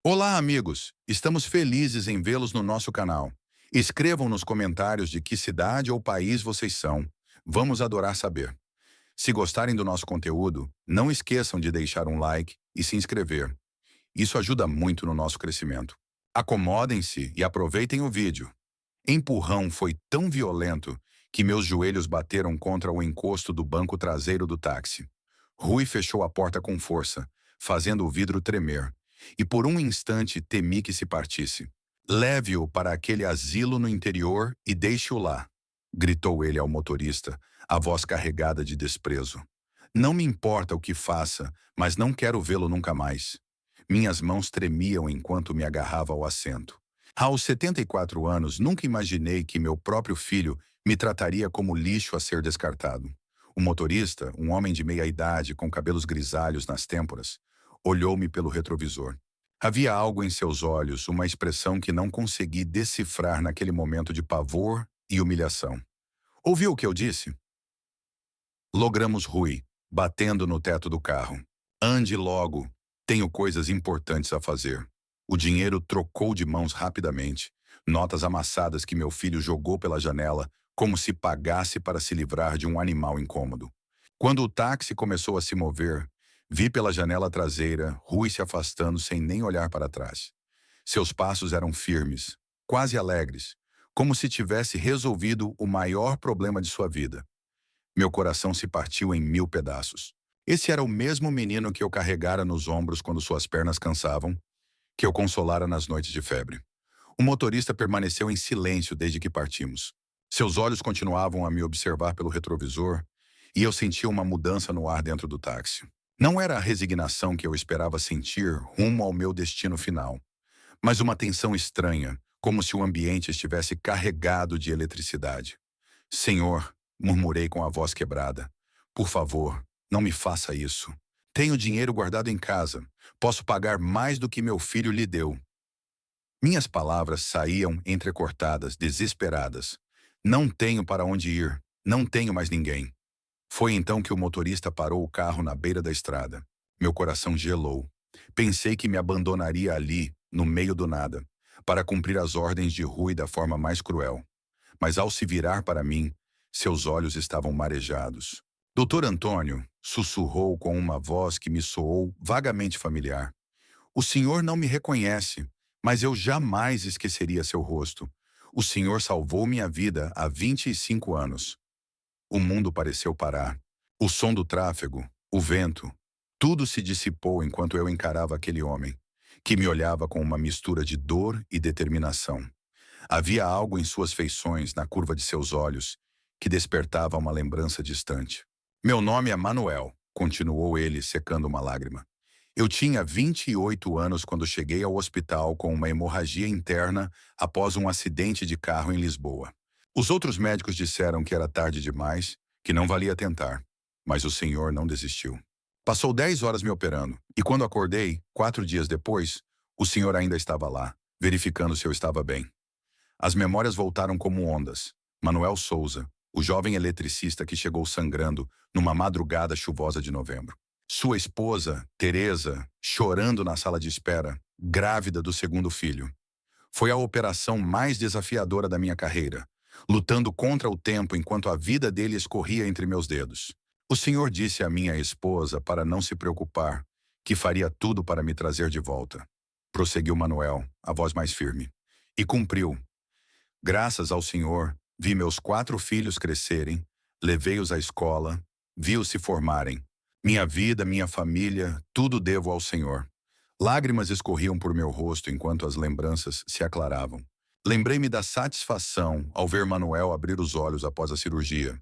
Olá, amigos! Estamos felizes em vê-los no nosso canal. Escrevam nos comentários de que cidade ou país vocês são. Vamos adorar saber. Se gostarem do nosso conteúdo, não esqueçam de deixar um like e se inscrever. Isso ajuda muito no nosso crescimento. Acomodem-se e aproveitem o vídeo. Empurrão foi tão violento que meus joelhos bateram contra o encosto do banco traseiro do táxi. Rui fechou a porta com força, fazendo o vidro tremer, e por um instante temi que se partisse. Leve-o para aquele asilo no interior e deixe-o lá, gritou ele ao motorista, a voz carregada de desprezo. Não me importa o que faça, mas não quero vê-lo nunca mais. Minhas mãos tremiam enquanto me agarrava ao assento. Aos 74 anos, nunca imaginei que meu próprio filho me trataria como lixo a ser descartado. O motorista, um homem de meia idade com cabelos grisalhos nas têmporas, olhou-me pelo retrovisor. Havia algo em seus olhos, uma expressão que não consegui decifrar naquele momento de pavor e humilhação. Ouviu o que eu disse? Logramos Rui, batendo no teto do carro. Ande logo, tenho coisas importantes a fazer. O dinheiro trocou de mãos rapidamente, notas amassadas que meu filho jogou pela janela, como se pagasse para se livrar de um animal incômodo. Quando o táxi começou a se mover, vi pela janela traseira Rui se afastando sem nem olhar para trás. Seus passos eram firmes, quase alegres, como se tivesse resolvido o maior problema de sua vida. Meu coração se partiu em 1000 pedaços. Esse era o mesmo menino que eu carregara nos ombros quando suas pernas cansavam, que eu consolara nas noites de febre. O motorista permaneceu em silêncio desde que partimos. Seus olhos continuavam a me observar pelo retrovisor, e eu sentia uma mudança no ar dentro do táxi. Não era a resignação que eu esperava sentir rumo ao meu destino final, mas uma tensão estranha, como se o ambiente estivesse carregado de eletricidade. Senhor, murmurei com a voz quebrada, por favor, não me faça isso. Tenho dinheiro guardado em casa. Posso pagar mais do que meu filho lhe deu. Minhas palavras saíam entrecortadas, desesperadas. Não tenho para onde ir. Não tenho mais ninguém. Foi então que o motorista parou o carro na beira da estrada. Meu coração gelou. Pensei que me abandonaria ali, no meio do nada, para cumprir as ordens de Rui da forma mais cruel. Mas ao se virar para mim, seus olhos estavam marejados. Doutor Antônio, sussurrou com uma voz que me soou vagamente familiar. O senhor não me reconhece, mas eu jamais esqueceria seu rosto. O senhor salvou minha vida há 25 anos. O mundo pareceu parar. O som do tráfego, o vento, tudo se dissipou enquanto eu encarava aquele homem, que me olhava com uma mistura de dor e determinação. Havia algo em suas feições, na curva de seus olhos, que despertava uma lembrança distante. Meu nome é Manuel, continuou ele, secando uma lágrima. Eu tinha 28 anos quando cheguei ao hospital com uma hemorragia interna após um acidente de carro em Lisboa. Os outros médicos disseram que era tarde demais, que não valia tentar, mas o senhor não desistiu. Passou 10 horas me operando, e quando acordei, 4 dias depois, o senhor ainda estava lá, verificando se eu estava bem. As memórias voltaram como ondas. Manuel Souza, o jovem eletricista que chegou sangrando numa madrugada chuvosa de novembro. Sua esposa, Teresa, chorando na sala de espera, grávida do segundo filho. Foi a operação mais desafiadora da minha carreira, lutando contra o tempo enquanto a vida dele escorria entre meus dedos. O senhor disse à minha esposa para não se preocupar, que faria tudo para me trazer de volta. Prosseguiu Manuel, a voz mais firme. E cumpriu. Graças ao Senhor, vi meus 4 filhos crescerem, levei-os à escola, vi-os se formarem. Minha vida, minha família, tudo devo ao Senhor. Lágrimas escorriam por meu rosto enquanto as lembranças se aclaravam. Lembrei-me da satisfação ao ver Manuel abrir os olhos após a cirurgia,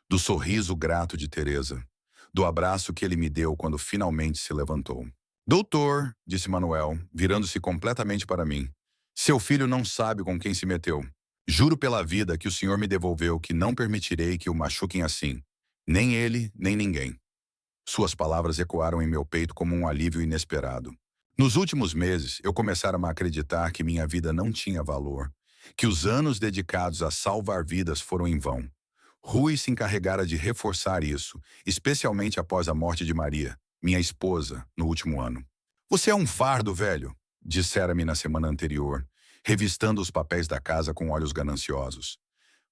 do sorriso grato de Teresa, do abraço que ele me deu quando finalmente se levantou. Doutor, disse Manuel, virando-se completamente para mim, seu filho não sabe com quem se meteu. Juro pela vida que o senhor me devolveu que não permitirei que o machuquem assim. Nem ele, nem ninguém. Suas palavras ecoaram em meu peito como um alívio inesperado. Nos últimos meses, eu começara a acreditar que minha vida não tinha valor, que os anos dedicados a salvar vidas foram em vão. Rui se encarregara de reforçar isso, especialmente após a morte de Maria, minha esposa, no último ano. Você é um fardo, velho. dissera-me na semana anterior, revistando os papéis da casa com olhos gananciosos.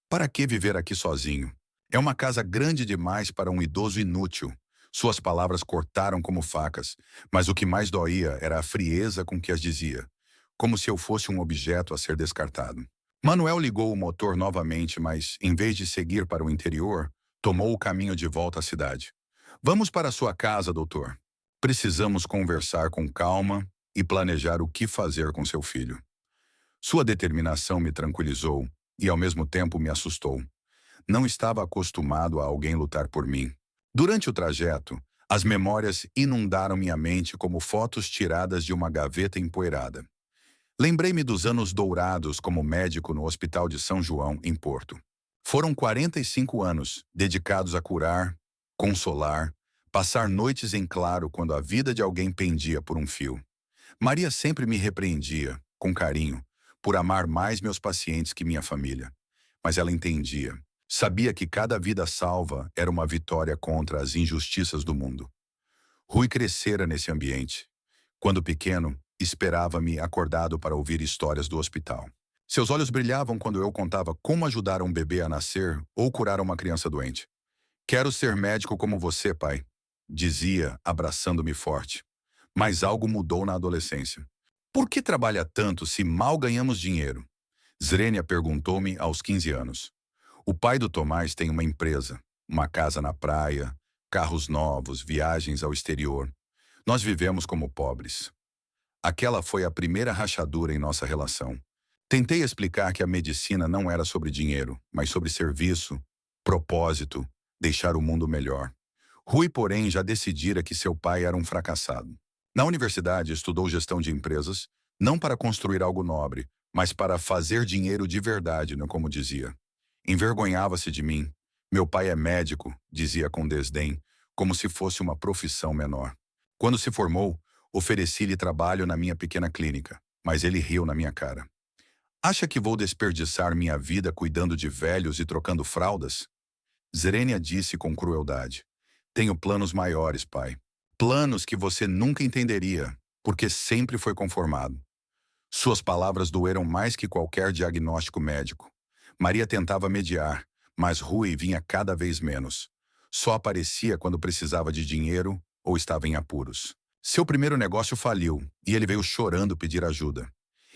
Para que viver aqui sozinho? É uma casa grande demais para um idoso inútil. Suas palavras cortaram como facas, mas o que mais doía era a frieza com que as dizia, como se eu fosse um objeto a ser descartado. Manuel ligou o motor novamente, mas, em vez de seguir para o interior, tomou o caminho de volta à cidade. Vamos para sua casa, doutor. Precisamos conversar com calma e planejar o que fazer com seu filho. Sua determinação me tranquilizou e, ao mesmo tempo, me assustou. Não estava acostumado a alguém lutar por mim. Durante o trajeto, as memórias inundaram minha mente como fotos tiradas de uma gaveta empoeirada. Lembrei-me dos anos dourados como médico no Hospital de São João, em Porto. Foram 45 anos dedicados a curar, consolar, passar noites em claro quando a vida de alguém pendia por um fio. Maria sempre me repreendia, com carinho, por amar mais meus pacientes que minha família. Mas ela entendia. Sabia que cada vida salva era uma vitória contra as injustiças do mundo. Rui crescera nesse ambiente. Quando pequeno, esperava-me acordado para ouvir histórias do hospital. Seus olhos brilhavam quando eu contava como ajudar um bebê a nascer ou curar uma criança doente. Quero ser médico como você, pai, dizia, abraçando-me forte. Mas algo mudou na adolescência. Por que trabalha tanto se mal ganhamos dinheiro? Zrenia perguntou-me aos 15 anos. O pai do Tomás tem uma empresa, uma casa na praia, carros novos, viagens ao exterior. Nós vivemos como pobres. Aquela foi a primeira rachadura em nossa relação. Tentei explicar que a medicina não era sobre dinheiro, mas sobre serviço, propósito, deixar o mundo melhor. Rui, porém, já decidira que seu pai era um fracassado. Na universidade, estudou gestão de empresas, não para construir algo nobre, mas para fazer dinheiro de verdade, como dizia. Envergonhava-se de mim. Meu pai é médico, dizia com desdém, como se fosse uma profissão menor. Quando se formou, ofereci-lhe trabalho na minha pequena clínica, mas ele riu na minha cara. Acha que vou desperdiçar minha vida cuidando de velhos e trocando fraldas? Zrenia disse com crueldade. Tenho planos maiores, pai. Planos que você nunca entenderia, porque sempre foi conformado. Suas palavras doeram mais que qualquer diagnóstico médico. Maria tentava mediar, mas Rui vinha cada vez menos. Só aparecia quando precisava de dinheiro ou estava em apuros. Seu primeiro negócio faliu e ele veio chorando pedir ajuda.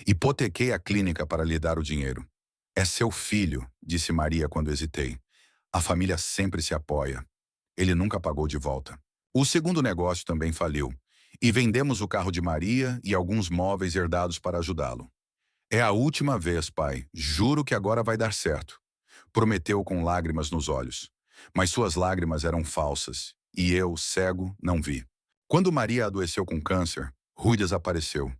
Hipotequei a clínica para lhe dar o dinheiro. É seu filho, disse Maria quando hesitei. A família sempre se apoia. Ele nunca pagou de volta. O segundo negócio também faliu, e vendemos o carro de Maria e alguns móveis herdados para ajudá-lo. É a última vez, pai. Juro que agora vai dar certo. Prometeu com lágrimas nos olhos. Mas suas lágrimas eram falsas, e eu, cego, não vi. Quando Maria adoeceu com câncer, Rui desapareceu.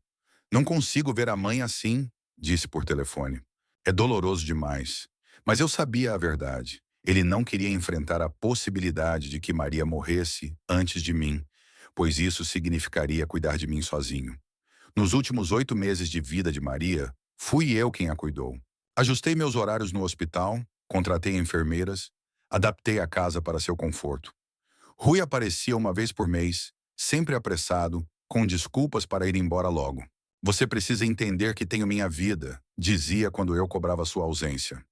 Não consigo ver a mãe assim, disse por telefone. É doloroso demais. Mas eu sabia a verdade. Ele não queria enfrentar a possibilidade de que Maria morresse antes de mim, pois isso significaria cuidar de mim sozinho. Nos últimos 8 meses de vida de Maria, fui eu quem a cuidou. Ajustei meus horários no hospital, contratei enfermeiras, adaptei a casa para seu conforto. Rui aparecia uma vez por mês, sempre apressado, com desculpas para ir embora logo. Você precisa entender que tenho minha vida, dizia quando eu cobrava sua ausência.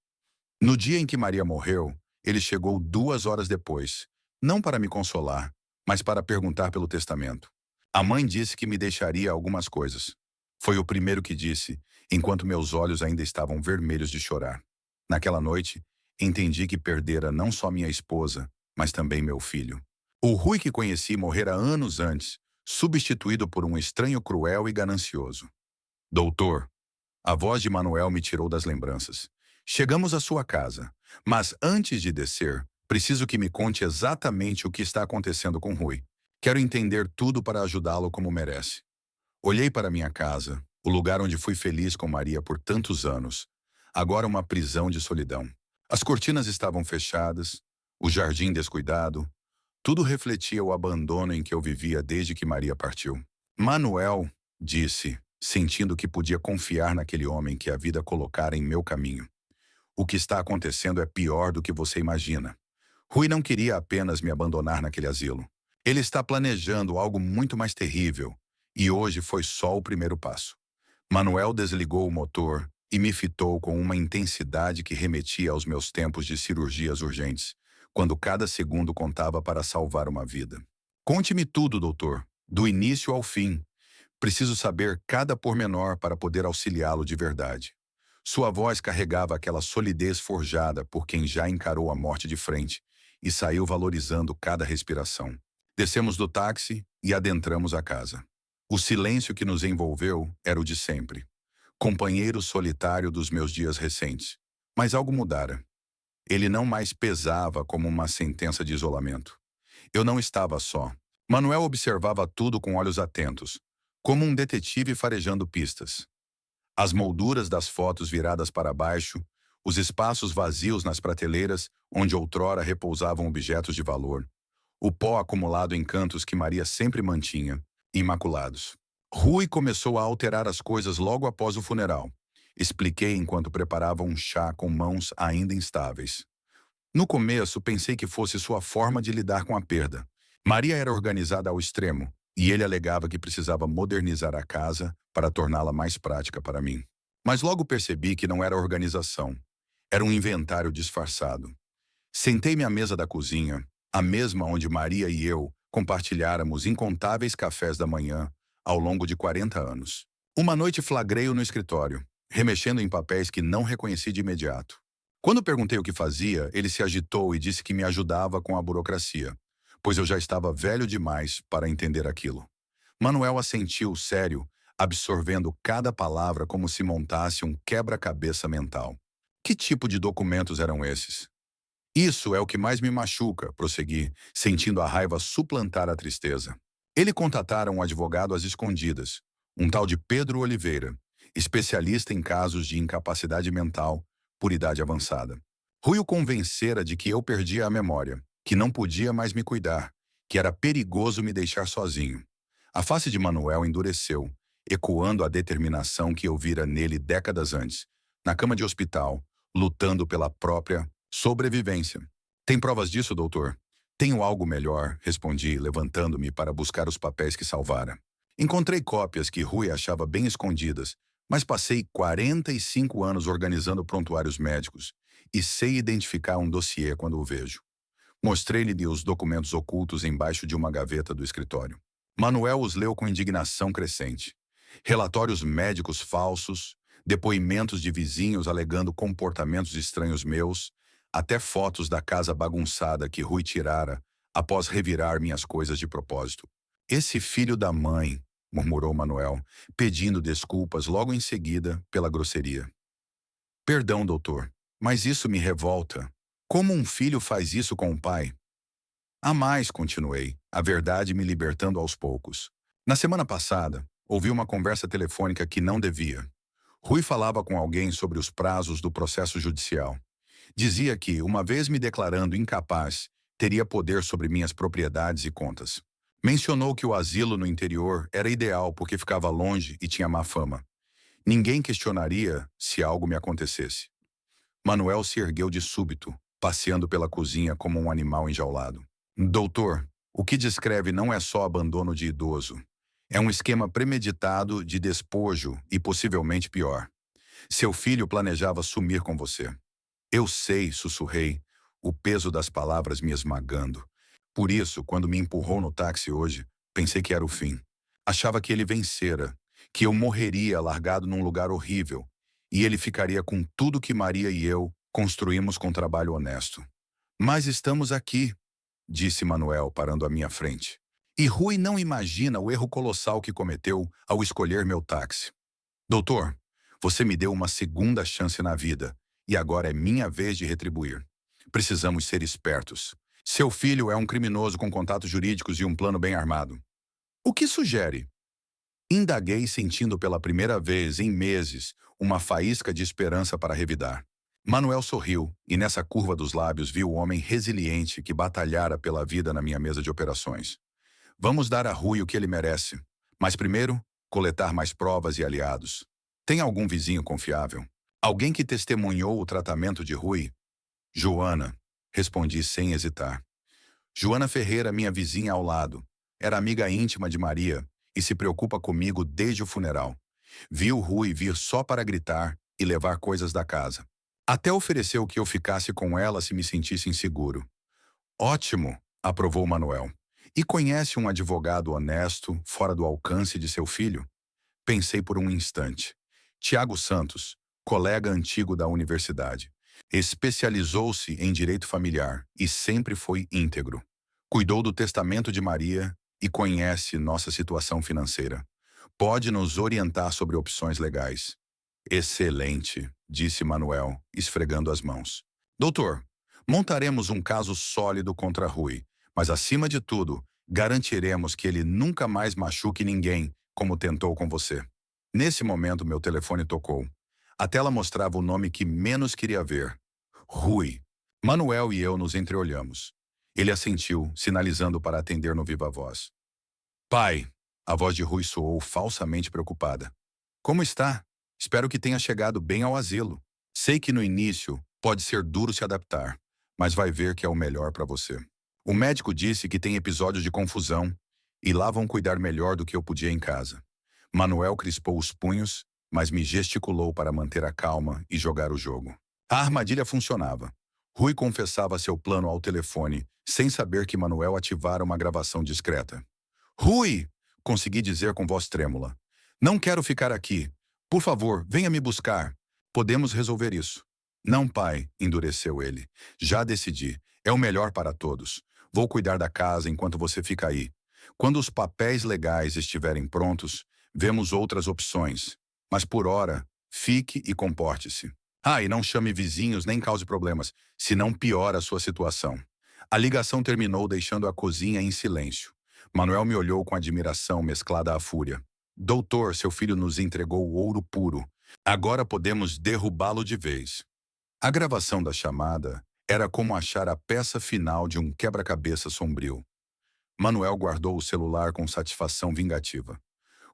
No dia em que Maria morreu, ele chegou 2 horas depois, não para me consolar, mas para perguntar pelo testamento. A mãe disse que me deixaria algumas coisas. Foi o primeiro que disse, enquanto meus olhos ainda estavam vermelhos de chorar. Naquela noite, entendi que perdera não só minha esposa, mas também meu filho. O Rui que conheci morrera anos antes, substituído por um estranho cruel e ganancioso. Doutor, a voz de Manuel me tirou das lembranças. Chegamos à sua casa, mas antes de descer, preciso que me conte exatamente o que está acontecendo com Rui. Quero entender tudo para ajudá-lo como merece. Olhei para minha casa, o lugar onde fui feliz com Maria por tantos anos. Agora uma prisão de solidão. As cortinas estavam fechadas, o jardim descuidado. Tudo refletia o abandono em que eu vivia desde que Maria partiu. Manuel, disse, sentindo que podia confiar naquele homem que a vida colocara em meu caminho. O que está acontecendo é pior do que você imagina. Rui não queria apenas me abandonar naquele asilo. Ele está planejando algo muito mais terrível, e hoje foi só o primeiro passo. Manuel desligou o motor e me fitou com uma intensidade que remetia aos meus tempos de cirurgias urgentes, quando cada segundo contava para salvar uma vida. Conte-me tudo, doutor, do início ao fim. Preciso saber cada pormenor para poder auxiliá-lo de verdade. Sua voz carregava aquela solidez forjada por quem já encarou a morte de frente e saiu valorizando cada respiração. Descemos do táxi e adentramos a casa. O silêncio que nos envolveu era o de sempre. Companheiro solitário dos meus dias recentes. Mas algo mudara. Ele não mais pesava como uma sentença de isolamento. Eu não estava só. Manuel observava tudo com olhos atentos, como um detetive farejando pistas. As molduras das fotos viradas para baixo, os espaços vazios nas prateleiras onde outrora repousavam objetos de valor, o pó acumulado em cantos que Maria sempre mantinha, imaculados. Rui começou a alterar as coisas logo após o funeral. Expliquei enquanto preparava um chá com mãos ainda instáveis. No começo, pensei que fosse sua forma de lidar com a perda. Maria era organizada ao extremo, e ele alegava que precisava modernizar a casa para torná-la mais prática para mim. Mas logo percebi que não era organização. Era um inventário disfarçado. Sentei-me à mesa da cozinha, a mesma onde Maria e eu compartilháramos incontáveis cafés da manhã ao longo de 40 anos. Uma noite flagrei-o no escritório, remexendo em papéis que não reconheci de imediato. Quando perguntei o que fazia, ele se agitou e disse que me ajudava com a burocracia, pois eu já estava velho demais para entender aquilo. Manuel assentiu, sério, absorvendo cada palavra como se montasse um quebra-cabeça mental. Que tipo de documentos eram esses? Isso é o que mais me machuca, prossegui, sentindo a raiva suplantar a tristeza. Ele contatara um advogado às escondidas, um tal de Pedro Oliveira, especialista em casos de incapacidade mental por idade avançada. Rui o convencera de que eu perdia a memória, que não podia mais me cuidar, que era perigoso me deixar sozinho. A face de Manuel endureceu, ecoando a determinação que eu vira nele décadas antes, na cama de hospital, lutando pela própria sobrevivência. Tem provas disso, doutor? Tenho algo melhor, respondi, levantando-me para buscar os papéis que salvara. Encontrei cópias que Rui achava bem escondidas, mas passei 45 anos organizando prontuários médicos e sei identificar um dossiê quando o vejo. Mostrei-lhe os documentos ocultos embaixo de uma gaveta do escritório. Manuel os leu com indignação crescente. Relatórios médicos falsos, depoimentos de vizinhos alegando comportamentos estranhos meus, até fotos da casa bagunçada que Rui tirara após revirar minhas coisas de propósito. Esse filho da mãe, murmurou Manuel, pedindo desculpas logo em seguida pela grosseria. Perdão, doutor, mas isso me revolta. Como um filho faz isso com o pai? Há mais, continuei, a verdade me libertando aos poucos. Na semana passada, ouvi uma conversa telefônica que não devia. Rui falava com alguém sobre os prazos do processo judicial. Dizia que, uma vez me declarando incapaz, teria poder sobre minhas propriedades e contas. Mencionou que o asilo no interior era ideal porque ficava longe e tinha má fama. Ninguém questionaria se algo me acontecesse. Manuel se ergueu de súbito, passeando pela cozinha como um animal enjaulado. Doutor, o que descreve não é só abandono de idoso. É um esquema premeditado de despojo e possivelmente pior. Seu filho planejava sumir com você. Eu sei, sussurrei, o peso das palavras me esmagando. Por isso, quando me empurrou no táxi hoje, pensei que era o fim. Achava que ele vencera, que eu morreria largado num lugar horrível, e ele ficaria com tudo que Maria e eu construímos com trabalho honesto. Mas estamos aqui, disse Manuel, parando à minha frente. E Rui não imagina o erro colossal que cometeu ao escolher meu táxi. Doutor, você me deu uma segunda chance na vida, e agora é minha vez de retribuir. Precisamos ser espertos. Seu filho é um criminoso com contatos jurídicos e um plano bem armado. O que sugere? Indaguei, sentindo pela primeira vez em meses uma faísca de esperança para revidar. Manuel sorriu, e nessa curva dos lábios vi o homem resiliente que batalhara pela vida na minha mesa de operações. Vamos dar a Rui o que ele merece, mas primeiro, coletar mais provas e aliados. Tem algum vizinho confiável? Alguém que testemunhou o tratamento de Rui? Joana, respondi sem hesitar. Joana Ferreira, minha vizinha ao lado, era amiga íntima de Maria e se preocupa comigo desde o funeral. Viu Rui vir só para gritar e levar coisas da casa. Até ofereceu que eu ficasse com ela se me sentisse inseguro. Ótimo, aprovou Manuel. E conhece um advogado honesto, fora do alcance de seu filho? Pensei por um instante. Tiago Santos, colega antigo da universidade. Especializou-se em direito familiar e sempre foi íntegro. Cuidou do testamento de Maria e conhece nossa situação financeira. Pode nos orientar sobre opções legais. Excelente, disse Manuel, esfregando as mãos. Doutor, montaremos um caso sólido contra Rui, mas acima de tudo, garantiremos que ele nunca mais machuque ninguém, como tentou com você. Nesse momento, meu telefone tocou. A tela mostrava o nome que menos queria ver. Rui. Manuel e eu nos entreolhamos. Ele assentiu, sinalizando para atender no viva voz. Pai, a voz de Rui soou falsamente preocupada. Como está? Espero que tenha chegado bem ao asilo. Sei que no início pode ser duro se adaptar, mas vai ver que é o melhor para você. O médico disse que tem episódios de confusão e lá vão cuidar melhor do que eu podia em casa. Manuel crispou os punhos, mas me gesticulou para manter a calma e jogar o jogo. A armadilha funcionava. Rui confessava seu plano ao telefone, sem saber que Manuel ativara uma gravação discreta. Rui! Consegui dizer com voz trêmula. Não quero ficar aqui. Por favor, venha me buscar. Podemos resolver isso. Não, pai, endureceu ele. Já decidi. É o melhor para todos. Vou cuidar da casa enquanto você fica aí. Quando os papéis legais estiverem prontos, vemos outras opções. Mas por hora, fique e comporte-se. Ah, e não chame vizinhos nem cause problemas, senão piora a sua situação. A ligação terminou deixando a cozinha em silêncio. Manuel me olhou com admiração mesclada à fúria. Doutor, seu filho nos entregou ouro puro. Agora podemos derrubá-lo de vez. A gravação da chamada era como achar a peça final de um quebra-cabeça sombrio. Manuel guardou o celular com satisfação vingativa.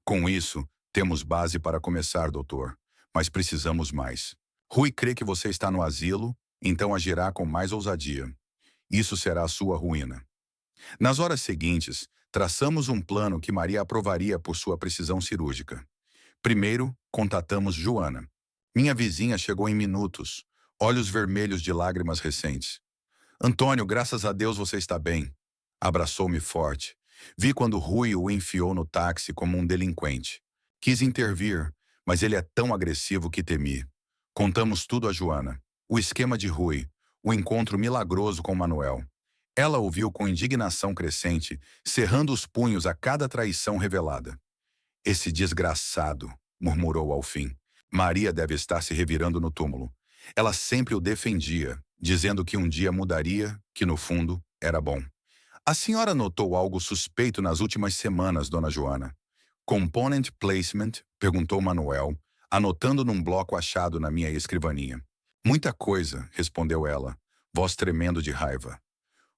Com isso, temos base para começar, doutor. Mas precisamos mais. Rui crê que você está no asilo, então agirá com mais ousadia. Isso será a sua ruína. Nas horas seguintes, traçamos um plano que Maria aprovaria por sua precisão cirúrgica. Primeiro, contatamos Joana. Minha vizinha chegou em minutos, olhos vermelhos de lágrimas recentes. Antônio, graças a Deus você está bem. Abraçou-me forte. Vi quando Rui o enfiou no táxi como um delinquente. Quis intervir, mas ele é tão agressivo que temi. Contamos tudo a Joana. O esquema de Rui, o encontro milagroso com Manuel. Ela ouviu com indignação crescente, cerrando os punhos a cada traição revelada. Esse desgraçado, murmurou ao fim. Maria deve estar se revirando no túmulo. Ela sempre o defendia, dizendo que um dia mudaria, que no fundo era bom. A senhora notou algo suspeito nas últimas semanas, dona Joana? Component placement? Perguntou Manuel, anotando num bloco achado na minha escrivaninha. Muita coisa, respondeu ela, voz tremendo de raiva.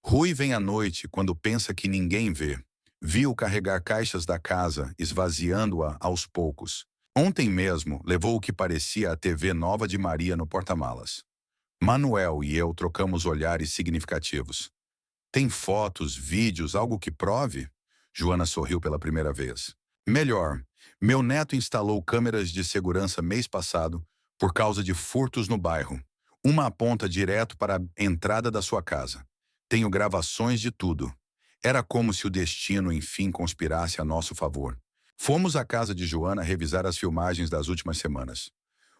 Rui vem à noite quando pensa que ninguém vê. Viu carregar caixas da casa, esvaziando-a aos poucos. Ontem mesmo levou o que parecia a TV nova de Maria no porta-malas. Manuel e eu trocamos olhares significativos. Tem fotos, vídeos, algo que prove? Joana sorriu pela primeira vez. Melhor, meu neto instalou câmeras de segurança mês passado por causa de furtos no bairro. Uma aponta direto para a entrada da sua casa. Tenho gravações de tudo. Era como se o destino enfim conspirasse a nosso favor. Fomos à casa de Joana revisar as filmagens das últimas semanas.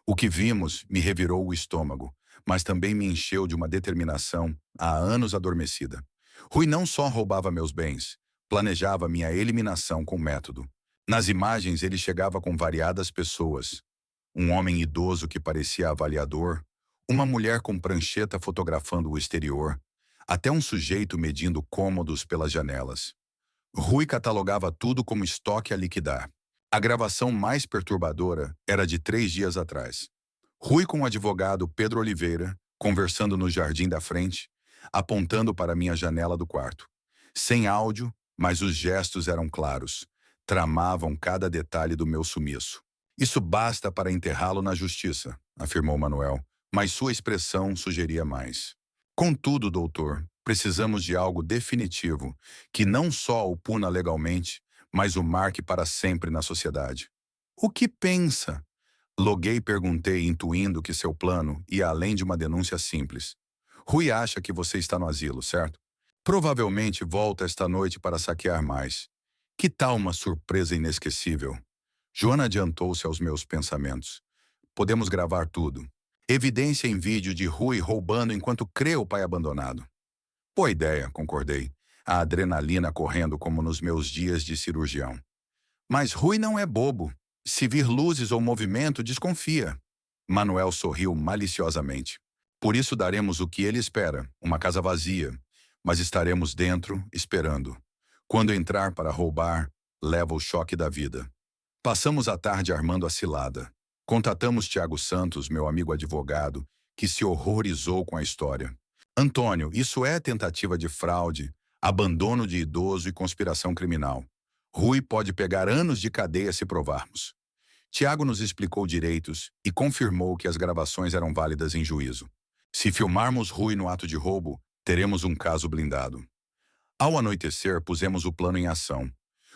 O que vimos me revirou o estômago, mas também me encheu de uma determinação há anos adormecida. Rui não só roubava meus bens, planejava minha eliminação com método. Nas imagens ele chegava com variadas pessoas. Um homem idoso que parecia avaliador, uma mulher com prancheta fotografando o exterior, até um sujeito medindo cômodos pelas janelas. Rui catalogava tudo como estoque a liquidar. A gravação mais perturbadora era de 3 dias atrás. Rui com o advogado Pedro Oliveira, conversando no jardim da frente, apontando para minha janela do quarto. Sem áudio, mas os gestos eram claros. Tramavam cada detalhe do meu sumiço. Isso basta para enterrá-lo na justiça, afirmou Manuel, mas sua expressão sugeria mais. Contudo, doutor, precisamos de algo definitivo, que não só o puna legalmente, mas o marque para sempre na sociedade. O que pensa? Loguei e perguntei, intuindo que seu plano ia além de uma denúncia simples. Rui acha que você está no asilo, certo? Provavelmente volta esta noite para saquear mais. Que tal uma surpresa inesquecível? Joana adiantou-se aos meus pensamentos. Podemos gravar tudo. Evidência em vídeo de Rui roubando enquanto crê o pai abandonado. Boa ideia, concordei. A adrenalina correndo como nos meus dias de cirurgião. Mas Rui não é bobo. Se vir luzes ou movimento, desconfia. Manuel sorriu maliciosamente. Por isso daremos o que ele espera, uma casa vazia. Mas estaremos dentro, esperando. Quando entrar para roubar, leva o choque da vida. Passamos a tarde armando a cilada. Contatamos Tiago Santos, meu amigo advogado, que se horrorizou com a história. Antônio, isso é tentativa de fraude, abandono de idoso e conspiração criminal. Rui pode pegar anos de cadeia se provarmos. Tiago nos explicou direitos e confirmou que as gravações eram válidas em juízo. Se filmarmos Rui no ato de roubo, teremos um caso blindado. Ao anoitecer, pusemos o plano em ação.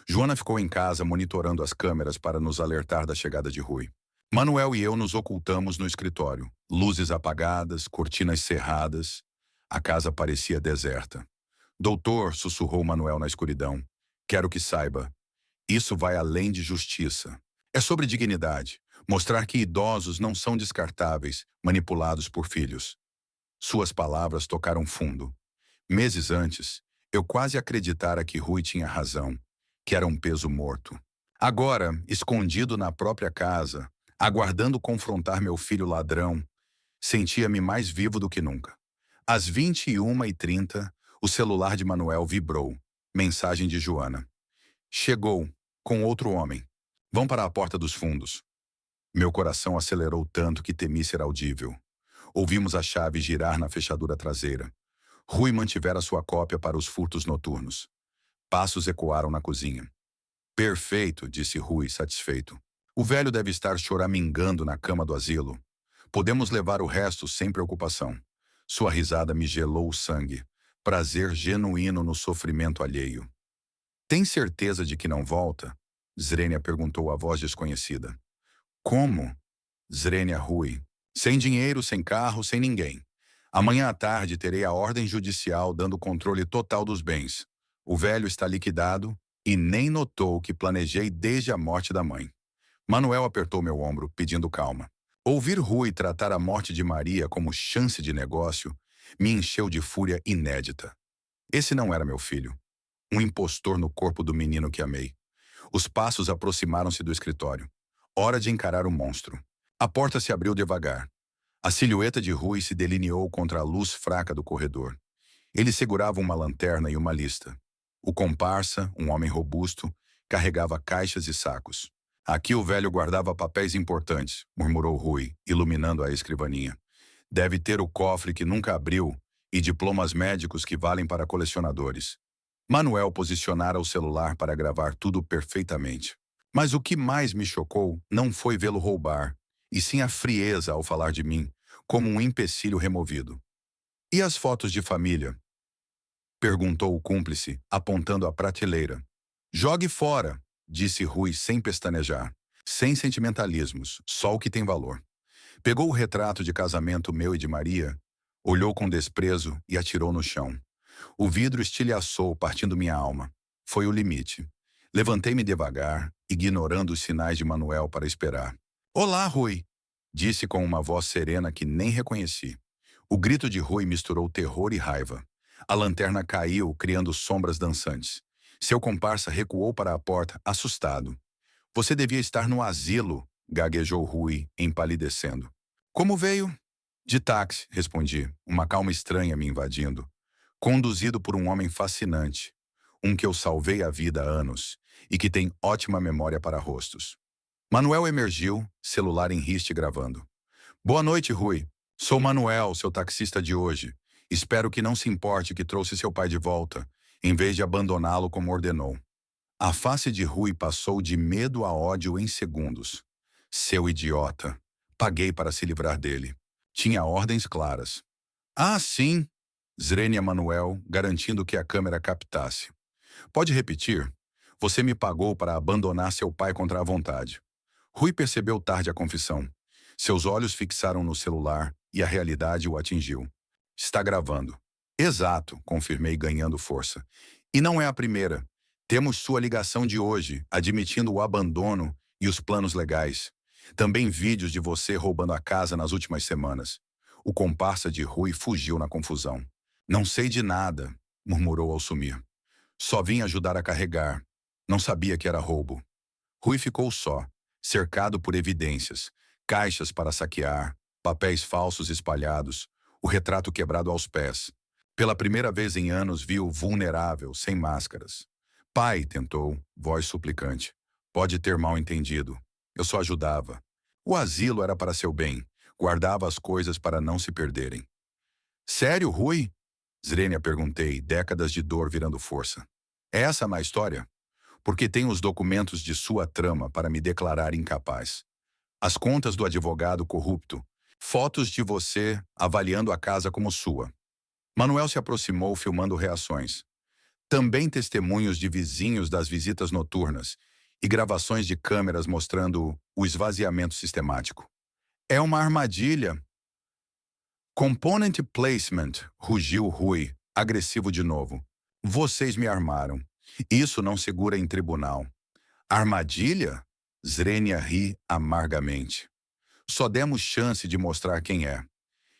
Joana ficou em casa monitorando as câmeras para nos alertar da chegada de Rui. Manuel e eu nos ocultamos no escritório. Luzes apagadas, cortinas cerradas. A casa parecia deserta. Doutor, sussurrou Manuel na escuridão. Quero que saiba. Isso vai além de justiça. É sobre dignidade. Mostrar que idosos não são descartáveis, manipulados por filhos. Suas palavras tocaram fundo. Meses antes, eu quase acreditara que Rui tinha razão, que era um peso morto. Agora, escondido na própria casa, aguardando confrontar meu filho ladrão, sentia-me mais vivo do que nunca. Às 21h30, o celular de Manuel vibrou. Mensagem de Joana. Chegou, com outro homem. Vão para a porta dos fundos. Meu coração acelerou tanto que temi ser audível. Ouvimos a chave girar na fechadura traseira. Rui mantivera sua cópia para os furtos noturnos. Passos ecoaram na cozinha. Perfeito, disse Rui, satisfeito. O velho deve estar choramingando na cama do asilo. Podemos levar o resto sem preocupação. Sua risada me gelou o sangue. Prazer genuíno no sofrimento alheio. Tem certeza de que não volta? Zrenia perguntou a voz desconhecida. Como? Zrenia Rui. Sem dinheiro, sem carro, sem ninguém. Amanhã à tarde terei a ordem judicial dando controle total dos bens. O velho está liquidado e nem notou que planejei desde a morte da mãe. Manuel apertou meu ombro, pedindo calma. Ouvir Rui tratar a morte de Maria como chance de negócio me encheu de fúria inédita. Esse não era meu filho. Um impostor no corpo do menino que amei. Os passos aproximaram-se do escritório. Hora de encarar o monstro. A porta se abriu devagar. A silhueta de Rui se delineou contra a luz fraca do corredor. Ele segurava uma lanterna e uma lista. O comparsa, um homem robusto, carregava caixas e sacos. Aqui o velho guardava papéis importantes, murmurou Rui, iluminando a escrivaninha. Deve ter o cofre que nunca abriu e diplomas médicos que valem para colecionadores. Manuel posicionara o celular para gravar tudo perfeitamente. Mas o que mais me chocou não foi vê-lo roubar, e sim a frieza ao falar de mim, como um empecilho removido. E as fotos de família? Perguntou o cúmplice, apontando a prateleira. Jogue fora, disse Rui sem pestanejar. Sem sentimentalismos, só o que tem valor. Pegou o retrato de casamento meu e de Maria, olhou com desprezo e atirou no chão. O vidro estilhaçou, partindo minha alma. Foi o limite. Levantei-me devagar, ignorando os sinais de Manuel para esperar. Olá, Rui, disse com uma voz serena que nem reconheci. O grito de Rui misturou terror e raiva. A lanterna caiu, criando sombras dançantes. Seu comparsa recuou para a porta, assustado. Você devia estar no asilo, gaguejou Rui, empalidecendo. Como veio? De táxi, respondi, uma calma estranha me invadindo. Conduzido por um homem fascinante, um que eu salvei a vida há anos e que tem ótima memória para rostos. Manuel emergiu, celular em riste gravando. Boa noite, Rui. Sou Manuel, seu taxista de hoje. Espero que não se importe que trouxe seu pai de volta, em vez de abandoná-lo como ordenou. A face de Rui passou de medo a ódio em segundos. Seu idiota. Paguei para se livrar dele. Tinha ordens claras. Ah, sim. Zrenia Manuel, garantindo que a câmera captasse. Pode repetir? Você me pagou para abandonar seu pai contra a vontade. Rui percebeu tarde a confissão. Seus olhos fixaram no celular e a realidade o atingiu. Está gravando. Exato, confirmei ganhando força. E não é a primeira. Temos sua ligação de hoje, admitindo o abandono e os planos legais. Também vídeos de você roubando a casa nas últimas semanas. O comparsa de Rui fugiu na confusão. Não sei de nada, murmurou ao sumir. Só vim ajudar a carregar. Não sabia que era roubo. Rui ficou só, cercado por evidências, caixas para saquear, papéis falsos espalhados, o retrato quebrado aos pés. Pela primeira vez em anos viu vulnerável, sem máscaras. Pai, tentou, voz suplicante. Pode ter mal entendido. Eu só ajudava. O asilo era para seu bem. Guardava as coisas para não se perderem. Sério, Rui? Zrenia perguntei, décadas de dor virando força. É essa a má história? Porque tenho os documentos de sua trama para me declarar incapaz. As contas do advogado corrupto, fotos de você avaliando a casa como sua. Manuel se aproximou filmando reações. Também testemunhos de vizinhos das visitas noturnas e gravações de câmeras mostrando o esvaziamento sistemático. É uma armadilha. Component placement, rugiu Rui, agressivo de novo. Vocês me armaram. Isso não segura em tribunal. Armadilha? Zrenia ri amargamente. Só demos chance de mostrar quem é.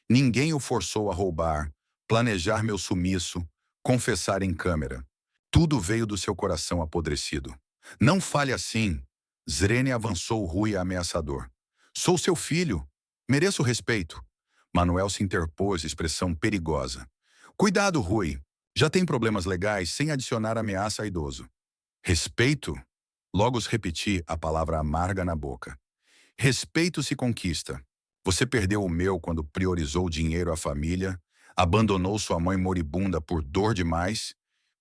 Ninguém o forçou a roubar, planejar meu sumiço, confessar em câmera. Tudo veio do seu coração apodrecido. Não fale assim. Zrenia avançou Rui ameaçador. Sou seu filho. Mereço respeito. Manuel se interpôs, expressão perigosa. Cuidado, Rui. Já tem problemas legais sem adicionar ameaça a idoso. Respeito? Logo repeti a palavra amarga na boca. Respeito se conquista. Você perdeu o meu quando priorizou o dinheiro à família, abandonou sua mãe moribunda por dor demais,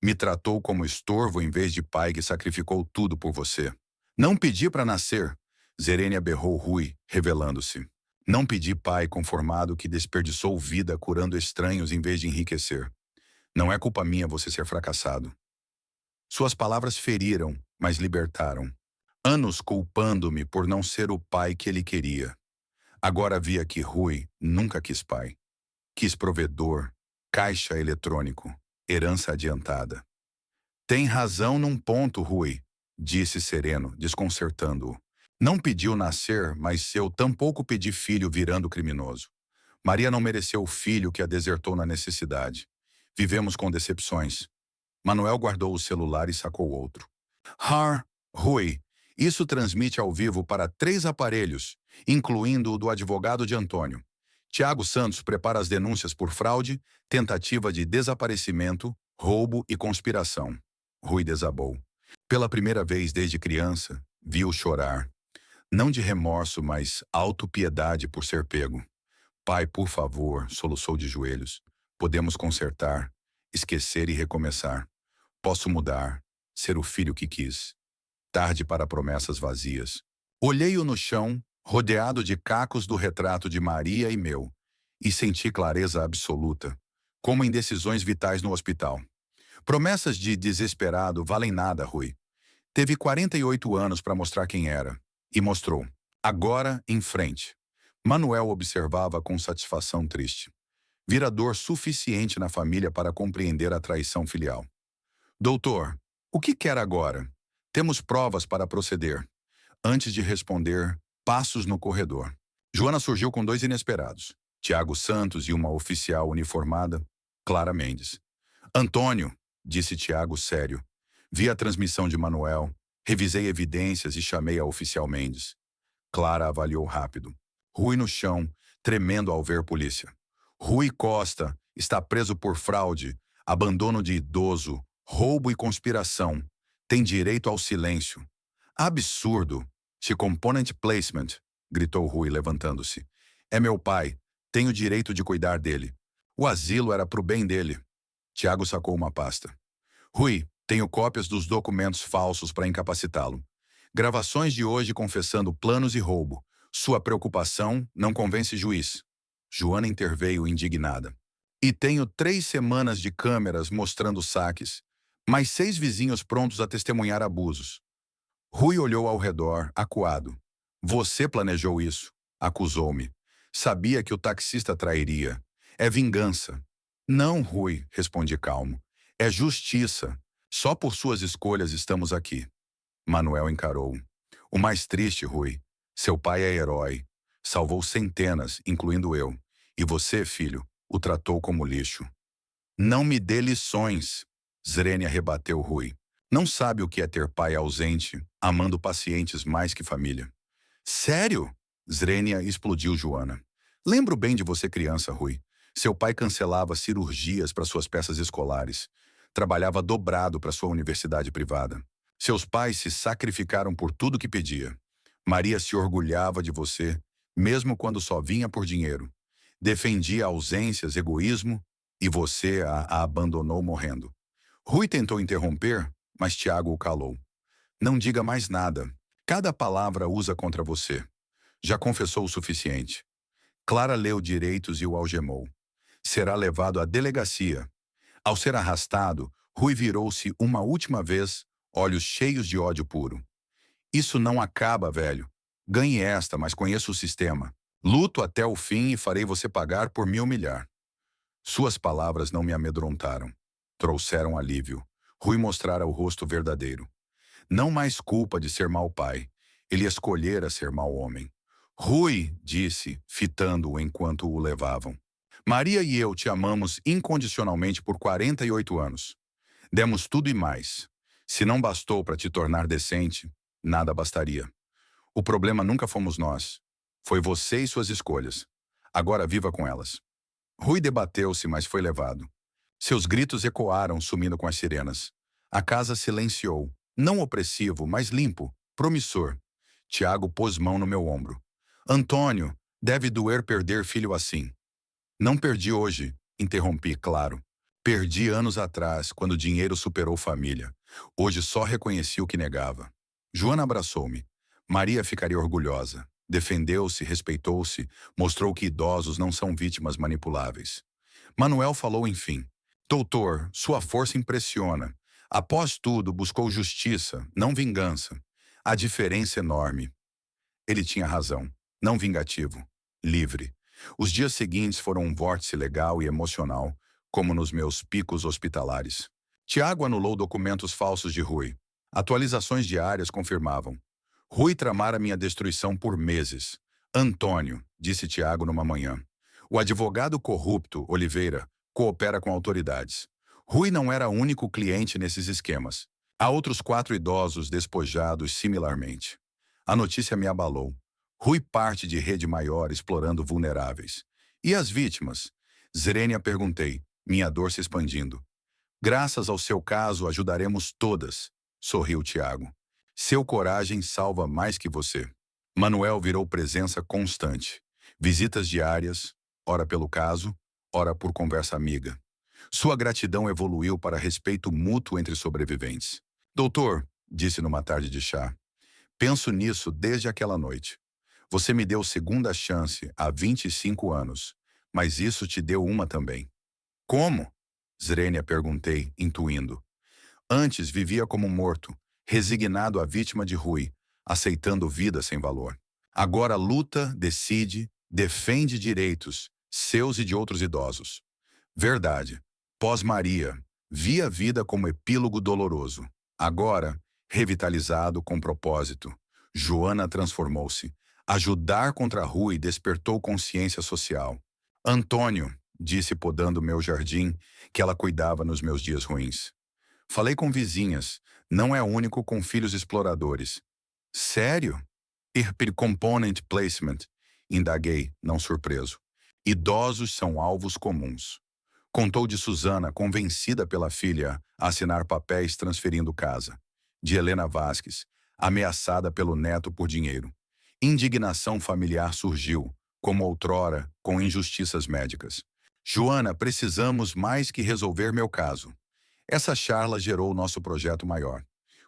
me tratou como estorvo em vez de pai que sacrificou tudo por você. Não pedi para nascer, Zerênia berrou Rui, revelando-se. Não pedi pai conformado que desperdiçou vida curando estranhos em vez de enriquecer. Não é culpa minha você ser fracassado. Suas palavras feriram, mas libertaram. Anos culpando-me por não ser o pai que ele queria. Agora via que Rui nunca quis pai. Quis provedor, caixa eletrônico, herança adiantada. Tem razão num ponto, Rui, disse sereno, desconcertando-o. Não pediu nascer, mas eu tampouco pedi filho virando criminoso. Maria não mereceu o filho que a desertou na necessidade. Vivemos com decepções. Manuel guardou o celular e sacou outro. Rui, isso transmite ao vivo para 3 aparelhos, incluindo o do advogado de Antônio. Tiago Santos prepara as denúncias por fraude, tentativa de desaparecimento, roubo e conspiração. Rui desabou. Pela primeira vez desde criança, viu chorar. Não de remorso, mas autopiedade por ser pego. Pai, por favor, soluçou de joelhos. Podemos consertar, esquecer e recomeçar. Posso mudar, ser o filho que quis. Tarde para promessas vazias. Olhei-o no chão, rodeado de cacos do retrato de Maria e meu, e senti clareza absoluta, como em decisões vitais no hospital. Promessas de desesperado valem nada, Rui. Teve 48 anos para mostrar quem era. E mostrou. Agora, em frente. Manuel observava com satisfação triste. Vira dor suficiente na família para compreender a traição filial. Doutor, o que quer agora? Temos provas para proceder. Antes de responder, passos no corredor. Joana surgiu com 2 inesperados. Tiago Santos e uma oficial uniformada, Clara Mendes. Antônio, disse Tiago sério. Vi a transmissão de Manuel, revisei evidências e chamei a oficial Mendes. Clara avaliou rápido. Rui no chão, tremendo ao ver polícia. Rui Costa está preso por fraude, abandono de idoso, roubo e conspiração. Tem direito ao silêncio. Absurdo. Se component placement, gritou Rui levantando-se. É meu pai. Tenho direito de cuidar dele. O asilo era pro bem dele. Tiago sacou uma pasta. Rui, tenho cópias dos documentos falsos para incapacitá-lo. Gravações de hoje confessando planos e roubo. Sua preocupação não convence juiz. Joana interveio indignada. E tenho 3 semanas de câmeras mostrando saques, mais 6 vizinhos prontos a testemunhar abusos. Rui olhou ao redor, acuado. Você planejou isso, acusou-me. Sabia que o taxista trairia. É vingança. Não, Rui, respondi calmo. É justiça. Só por suas escolhas estamos aqui. Manuel encarou. O mais triste, Rui. Seu pai é herói. Salvou centenas, incluindo eu. E você, filho, o tratou como lixo. Não me dê lições, Zrenia rebateu Rui. Não sabe o que é ter pai ausente, amando pacientes mais que família. Sério? Zrenia explodiu Joana. Lembro bem de você criança, Rui. Seu pai cancelava cirurgias para suas peças escolares. Trabalhava dobrado para sua universidade privada. Seus pais se sacrificaram por tudo que pedia. Maria se orgulhava de você, mesmo quando só vinha por dinheiro. Defendia ausências, egoísmo, e você a abandonou morrendo. Rui tentou interromper, mas Tiago o calou. Não diga mais nada. Cada palavra usa contra você. Já confessou o suficiente. Clara leu direitos e o algemou. Será levado à delegacia. Ao ser arrastado, Rui virou-se uma última vez, olhos cheios de ódio puro. Isso não acaba, velho. Ganhe esta, mas conheça o sistema. Luto até o fim e farei você pagar por me humilhar. Suas palavras não me amedrontaram. Trouxeram alívio. Rui mostrara o rosto verdadeiro. Não mais culpa de ser mau pai. Ele escolhera ser mau homem. Rui, disse, fitando-o enquanto o levavam. Maria e eu te amamos incondicionalmente por 48 anos. Demos tudo e mais. Se não bastou para te tornar decente, nada bastaria. O problema nunca fomos nós. Foi você e suas escolhas. Agora viva com elas. Rui debateu-se, mas foi levado. Seus gritos ecoaram, sumindo com as sirenas. A casa silenciou. Não opressivo, mas limpo, promissor. Tiago pôs mão no meu ombro. Antônio, deve doer perder filho assim. Não perdi hoje, interrompi, claro. Perdi anos atrás, quando o dinheiro superou família. Hoje só reconheci o que negava. Joana abraçou-me. Maria ficaria orgulhosa. Defendeu-se, respeitou-se, mostrou que idosos não são vítimas manipuláveis. Manuel falou enfim. Doutor, sua força impressiona. Após tudo, buscou justiça, não vingança. A diferença é enorme. Ele tinha razão. Não vingativo. Livre. Os dias seguintes foram um vórtice legal e emocional, como nos meus picos hospitalares. Tiago anulou documentos falsos de Rui. Atualizações diárias confirmavam. Rui tramara minha destruição por meses. Antônio, disse Tiago numa manhã. O advogado corrupto, Oliveira, coopera com autoridades. Rui não era o único cliente nesses esquemas. Há outros 4 idosos despojados similarmente. A notícia me abalou. Rui parte de rede maior explorando vulneráveis. E as vítimas? Zrenia perguntei, minha dor se expandindo. Graças ao seu caso, ajudaremos todas, sorriu Tiago. Seu coragem salva mais que você. Manuel virou presença constante. Visitas diárias, ora pelo caso, ora por conversa amiga. Sua gratidão evoluiu para respeito mútuo entre sobreviventes. Doutor, disse numa tarde de chá, penso nisso desde aquela noite. Você me deu segunda chance há 25 anos, mas isso te deu uma também. Como? Zrenia perguntei, intuindo. Antes vivia como morto, resignado à vítima de Rui, aceitando vida sem valor. Agora luta, decide, defende direitos, seus e de outros idosos. Verdade. Pós-Maria, vi a vida como epílogo doloroso. Agora, revitalizado com propósito. Joana transformou-se. Ajudar contra Rui despertou consciência social. Antônio, disse podando meu jardim, que ela cuidava nos meus dias ruins. Falei com vizinhas, não é único com filhos exploradores. Sério? Ir component placement, indaguei, não surpreso. Idosos são alvos comuns. Contou de Susana, convencida pela filha a assinar papéis transferindo casa. De Helena Vasques, ameaçada pelo neto por dinheiro. Indignação familiar surgiu, como outrora, com injustiças médicas. Joana, precisamos mais que resolver meu caso. Essa charla gerou nosso projeto maior.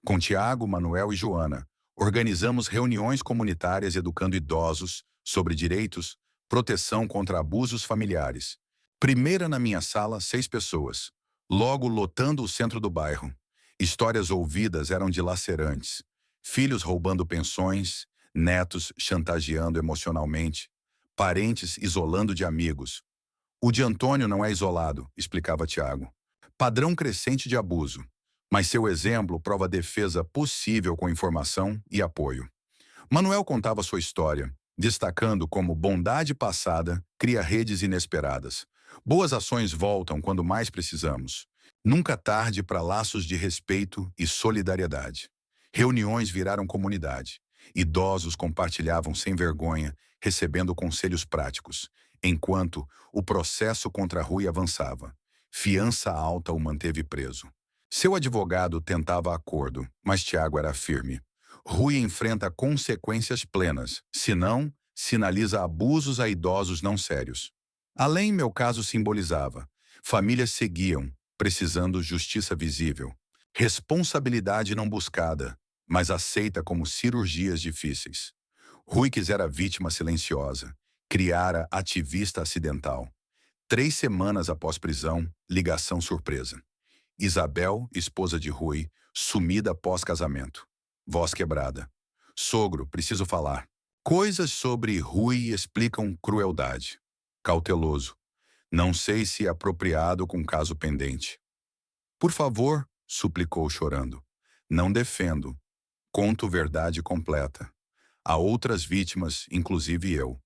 Com Tiago, Manuel e Joana, organizamos reuniões comunitárias educando idosos sobre direitos, proteção contra abusos familiares. Primeira na minha sala, 6 pessoas. Logo lotando o centro do bairro. Histórias ouvidas eram dilacerantes. Filhos roubando pensões, netos chantageando emocionalmente, parentes isolando de amigos. O de Antônio não é isolado, explicava Tiago. Padrão crescente de abuso, mas seu exemplo prova defesa possível com informação e apoio. Manuel contava sua história, destacando como bondade passada cria redes inesperadas. Boas ações voltam quando mais precisamos. Nunca tarde para laços de respeito e solidariedade. Reuniões viraram comunidade. Idosos compartilhavam sem vergonha, recebendo conselhos práticos, enquanto o processo contra Rui avançava. Fiança alta o manteve preso. Seu advogado tentava acordo, mas Tiago era firme. Rui enfrenta consequências plenas, se não, sinaliza abusos a idosos não sérios. Além, meu caso simbolizava. Famílias seguiam, precisando justiça visível. Responsabilidade não buscada, mas aceita como cirurgias difíceis. Rui quisera vítima silenciosa, criara ativista acidental. 3 semanas após prisão, ligação surpresa. Isabel, esposa de Rui, sumida após casamento. Voz quebrada. Sogro, preciso falar. Coisas sobre Rui explicam crueldade. Cauteloso. Não sei se é apropriado com caso pendente. Por favor, suplicou chorando. Não defendo. Conto verdade completa. Há outras vítimas, inclusive eu.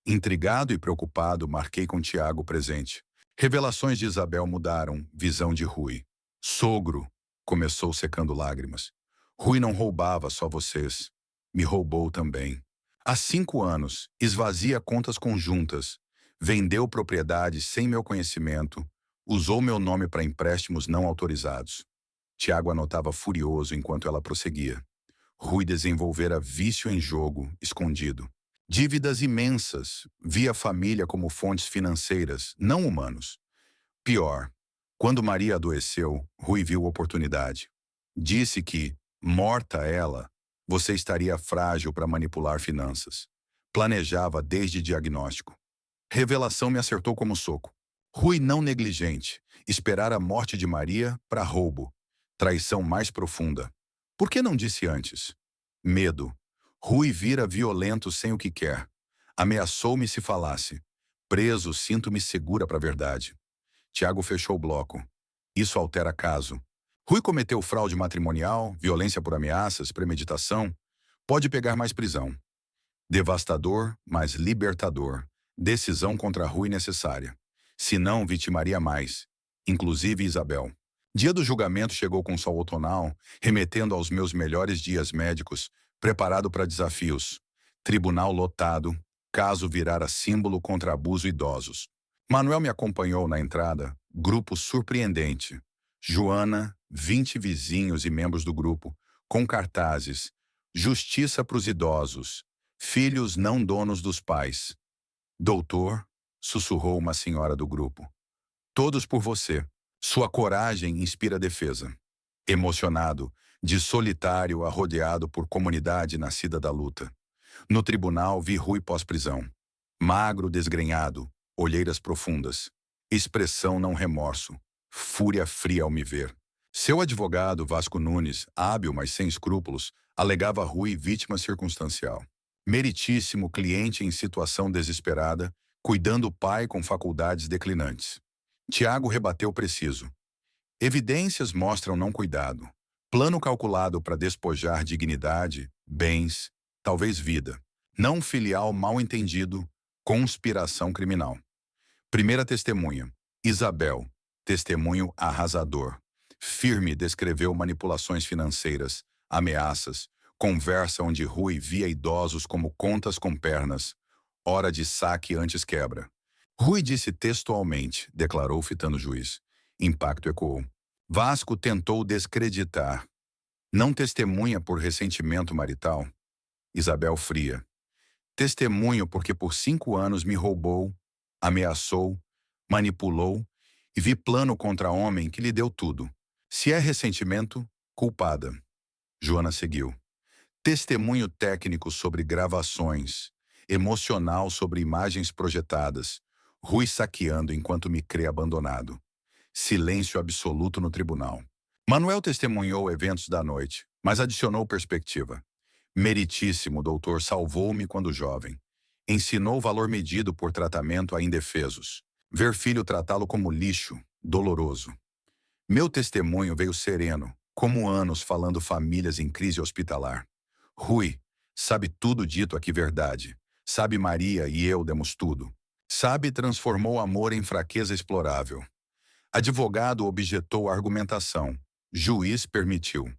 Intrigado e preocupado, marquei com Tiago presente. Revelações de Isabel mudaram, visão de Rui. Sogro, começou secando lágrimas. Rui não roubava só vocês. Me roubou também. Há 5 anos, esvazia contas conjuntas. Vendeu propriedades sem meu conhecimento. Usou meu nome para empréstimos não autorizados. Tiago anotava furioso enquanto ela prosseguia. Rui desenvolvera vício em jogo, escondido. Dívidas imensas, via a família como fontes financeiras, não humanos. Pior, quando Maria adoeceu, Rui viu oportunidade. Disse que, morta ela, você estaria frágil para manipular finanças. Planejava desde diagnóstico. Revelação me acertou como soco. Rui não negligente, esperar a morte de Maria para roubo. Traição mais profunda. Por que não disse antes? Medo. Rui vira violento sem o que quer. Ameaçou-me se falasse. Preso, sinto-me segura para a verdade. Tiago fechou o bloco. Isso altera caso. Rui cometeu fraude matrimonial, violência por ameaças, premeditação. Pode pegar mais prisão. Devastador, mas libertador. Decisão contra Rui necessária. Se não, vitimaria mais. Inclusive Isabel. Dia do julgamento chegou com sol outonal, remetendo aos meus melhores dias médicos, preparado para desafios. Tribunal lotado, caso virara símbolo contra abuso idosos. Manuel me acompanhou na entrada, grupo surpreendente. Joana, 20 vizinhos e membros do grupo, com cartazes. Justiça para os idosos. Filhos não donos dos pais. Doutor, sussurrou uma senhora do grupo. Todos por você. Sua coragem inspira defesa. Emocionado, de solitário a rodeado por comunidade nascida da luta. No tribunal vi Rui pós-prisão. Magro, desgrenhado, olheiras profundas. Expressão não remorso. Fúria fria ao me ver. Seu advogado, Vasco Nunes, hábil mas sem escrúpulos, alegava Rui vítima circunstancial. Meritíssimo cliente em situação desesperada, cuidando o pai com faculdades declinantes. Tiago rebateu preciso. Evidências mostram não cuidado. Plano calculado para despojar dignidade, bens, talvez vida. Não filial mal entendido, conspiração criminal. Primeira testemunha, Isabel, testemunho arrasador. Firme descreveu manipulações financeiras, ameaças, conversa onde Rui via idosos como contas com pernas, hora de saque antes quebra. Rui disse textualmente, declarou fitando o juiz. Impacto ecoou. Vasco tentou descreditar. Não testemunha por ressentimento marital? Isabel fria. Testemunho porque por 5 anos me roubou, ameaçou, manipulou e vi plano contra homem que lhe deu tudo. Se é ressentimento, culpada. Joana seguiu. Testemunho técnico sobre gravações, emocional sobre imagens projetadas, Rui saqueando enquanto me crê abandonado. Silêncio absoluto no tribunal. Manuel testemunhou eventos da noite, mas adicionou perspectiva. Meritíssimo doutor salvou-me quando jovem. Ensinou valor medido por tratamento a indefesos. Ver filho tratá-lo como lixo, doloroso. Meu testemunho veio sereno, como anos falando famílias em crise hospitalar. Rui, sabe tudo dito aqui verdade. Sabe Maria e eu demos tudo. Sabe transformou amor em fraqueza explorável. Advogado objetou a argumentação. Juiz permitiu.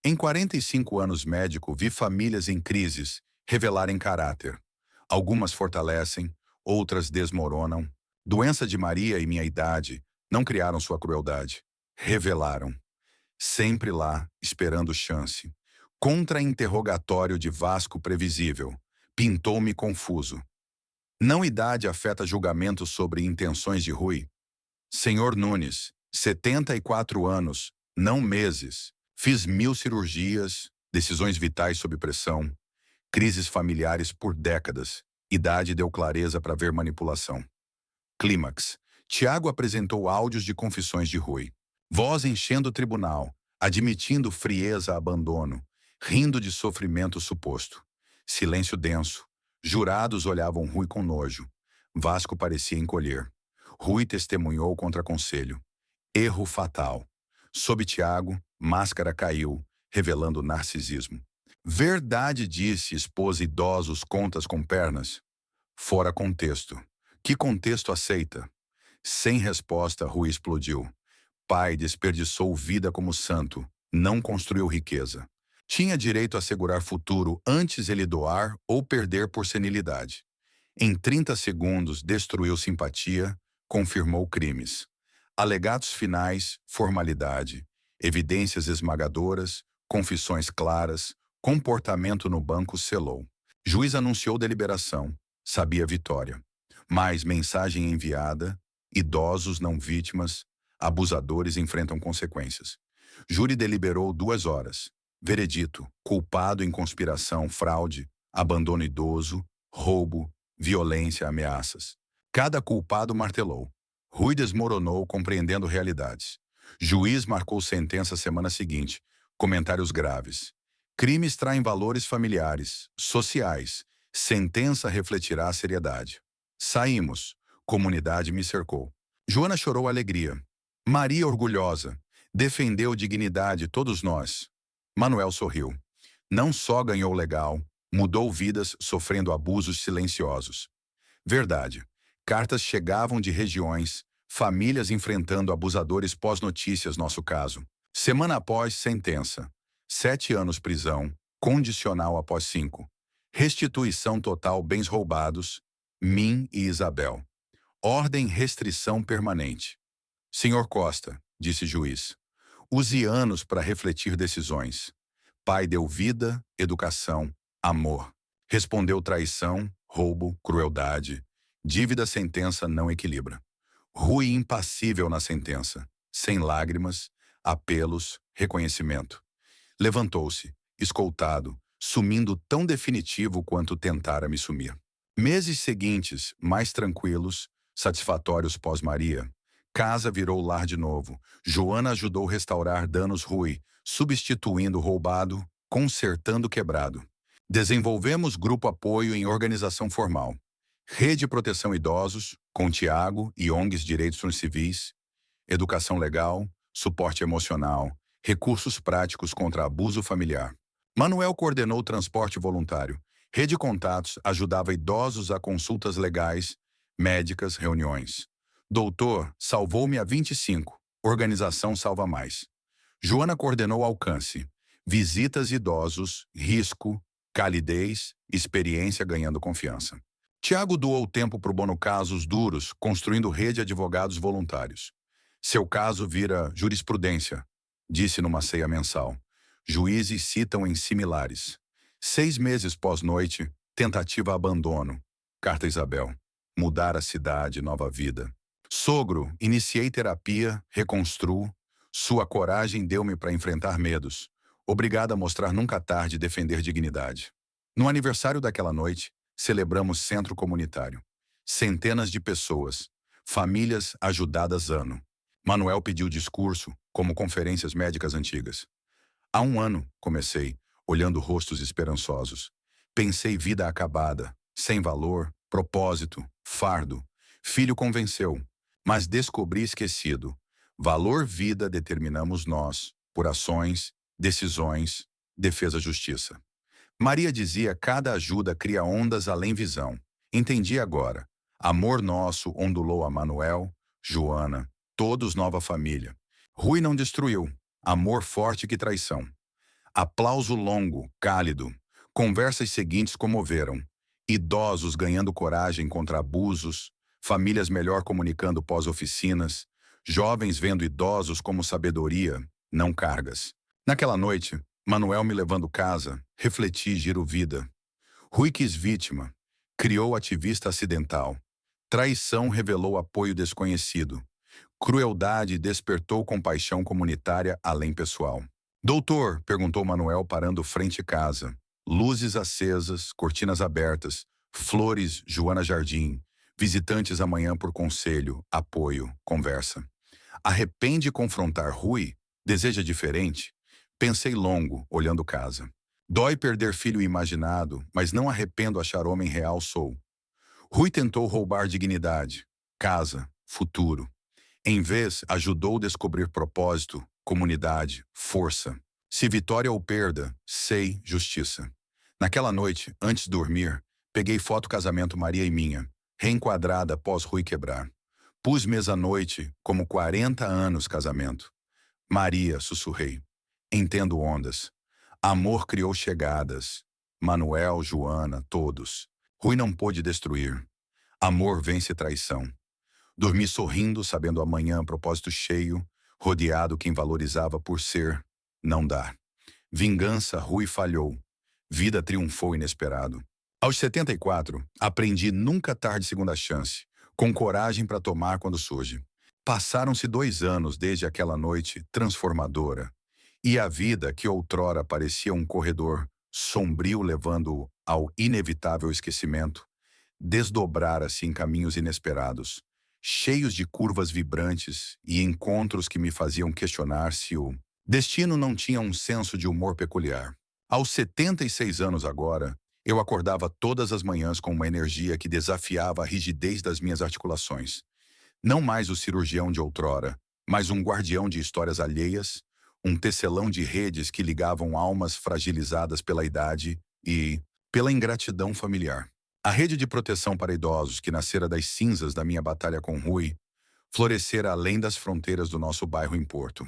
Em 45 anos médico, vi famílias em crises revelarem caráter. Algumas fortalecem, outras desmoronam. Doença de Maria e minha idade não criaram sua crueldade. Revelaram. Sempre lá, esperando chance. Contra-interrogatório de Vasco previsível. Pintou-me confuso. Não idade afeta julgamento sobre intenções de Rui? Senhor Nunes, 74 anos, não meses. Fiz 1000 cirurgias, decisões vitais sob pressão, crises familiares por décadas. Idade deu clareza para ver manipulação. Clímax. Tiago apresentou áudios de confissões de Rui. Voz enchendo o tribunal, admitindo frieza, abandono, rindo de sofrimento suposto. Silêncio denso. Jurados olhavam Rui com nojo. Vasco parecia encolher. Rui testemunhou contra conselho. Erro fatal. Sob Tiago, máscara caiu, revelando narcisismo. Verdade disse, expôs idosos contas com pernas. Fora contexto. Que contexto aceita? Sem resposta, Rui explodiu. Pai desperdiçou vida como santo, não construiu riqueza. Tinha direito a assegurar futuro antes ele doar ou perder por senilidade. Em 30 segundos, destruiu simpatia, confirmou crimes. Alegatos finais, formalidade. Evidências esmagadoras, confissões claras, comportamento no banco selou. Juiz anunciou deliberação, sabia vitória. Mais mensagem enviada, idosos não vítimas, abusadores enfrentam consequências. Júri deliberou 2 horas. Veredito, culpado em conspiração, fraude, abandono idoso, roubo, violência, ameaças. Cada culpado martelou. Rui desmoronou, compreendendo realidades. Juiz marcou sentença semana seguinte. Comentários graves. Crimes traem valores familiares, sociais. Sentença refletirá a seriedade. Saímos. Comunidade me cercou. Joana chorou alegria. Maria orgulhosa. Defendeu dignidade todos nós. Manuel sorriu. Não só ganhou legal, mudou vidas sofrendo abusos silenciosos. Verdade. Cartas chegavam de regiões, famílias enfrentando abusadores pós-notícias, nosso caso. Semana após sentença. 7 anos prisão, condicional após 5. Restituição total bens roubados, mim e Isabel. Ordem restrição permanente. Senhor Costa, disse juiz, use anos para refletir decisões. Pai deu vida, educação, amor. Respondeu traição, roubo, crueldade. Dívida sentença não equilibra. Rui impassível na sentença, sem lágrimas, apelos, reconhecimento. Levantou-se, escoltado, sumindo tão definitivo quanto tentara me sumir. Meses seguintes, mais tranquilos, satisfatórios pós-Maria. Casa virou lar de novo. Joana ajudou restaurar danos Rui, substituindo roubado, consertando quebrado. Desenvolvemos grupo apoio em organização formal. Rede Proteção Idosos, com Tiago e ONGs Direitos Civis. Educação legal, suporte emocional, recursos práticos contra abuso familiar. Manuel coordenou o transporte voluntário. Rede Contatos ajudava idosos a consultas legais, médicas, reuniões. Doutor salvou-me a 25. Organização Salva Mais. Joana coordenou alcance. Visitas idosos, risco, calidez, experiência ganhando confiança. Tiago doou tempo para o Bono Casos duros, construindo rede de advogados voluntários. Seu caso vira jurisprudência, disse numa ceia mensal. Juízes citam em similares. 6 meses pós-noite, tentativa abandono. Carta Isabel. Mudar a cidade, nova vida. Sogro, iniciei terapia, reconstruo. Sua coragem deu-me para enfrentar medos. Obrigado a mostrar nunca tarde defender dignidade. No aniversário daquela noite, celebramos centro comunitário. Centenas de pessoas. Famílias ajudadas ano. Manuel pediu discurso, como conferências médicas antigas. Há 1 ano, comecei. olhando rostos esperançosos. Pensei vida acabada, sem valor, propósito, fardo. Filho convenceu, mas descobri esquecido. Valor vida determinamos nós, por ações, decisões, defesa justiça. Maria dizia cada ajuda cria ondas além visão. Entendi agora. Amor nosso ondulou a Manuel, Joana, todos nova família. Rui não destruiu. Amor forte que traição. Aplauso longo, cálido. Conversas seguintes comoveram. Idosos ganhando coragem contra abusos, famílias melhor comunicando pós-oficinas, jovens vendo idosos como sabedoria, não cargas. Naquela noite, Manuel me levando casa, refleti giro vida. Rui quis vítima, criou ativista acidental. Traição revelou apoio desconhecido. Crueldade despertou compaixão comunitária além pessoal. Doutor, perguntou Manuel parando frente à casa. Luzes acesas, cortinas abertas, flores Joana Jardim, visitantes amanhã por conselho, apoio, conversa. Arrepende confrontar Rui? Deseja diferente? Pensei longo, olhando casa. Dói perder filho imaginado, mas não arrependo achar homem real sou. Rui tentou roubar dignidade, casa, futuro. Em vez, ajudou descobrir propósito, comunidade, força. Se vitória ou perda, sei, justiça. Naquela noite, antes de dormir, peguei foto casamento Maria e minha, reenquadrada após Rui quebrar. Pus mesa à noite, como 40 anos casamento. Maria, sussurrei. Entendo ondas. Amor criou chegadas. Manuel, Joana, todos. Rui não pôde destruir. Amor vence traição. Dormi sorrindo, sabendo amanhã propósito cheio, rodeado quem valorizava por ser, não dar. Vingança, Rui falhou. Vida triunfou inesperado. Aos 74, aprendi nunca tarde segunda chance, com coragem para tomar quando surge. Passaram-se 2 anos desde aquela noite transformadora, e a vida que outrora parecia um corredor sombrio levando ao inevitável esquecimento, desdobrara-se em caminhos inesperados, cheios de curvas vibrantes e encontros que me faziam questionar se o destino não tinha um senso de humor peculiar. Aos 76 anos agora, eu acordava todas as manhãs com uma energia que desafiava a rigidez das minhas articulações. Não mais o cirurgião de outrora, mas um guardião de histórias alheias, um tecelão de redes que ligavam almas fragilizadas pela idade e pela ingratidão familiar. A rede de proteção para idosos que nascera das cinzas da minha batalha com Rui, florescera além das fronteiras do nosso bairro em Porto.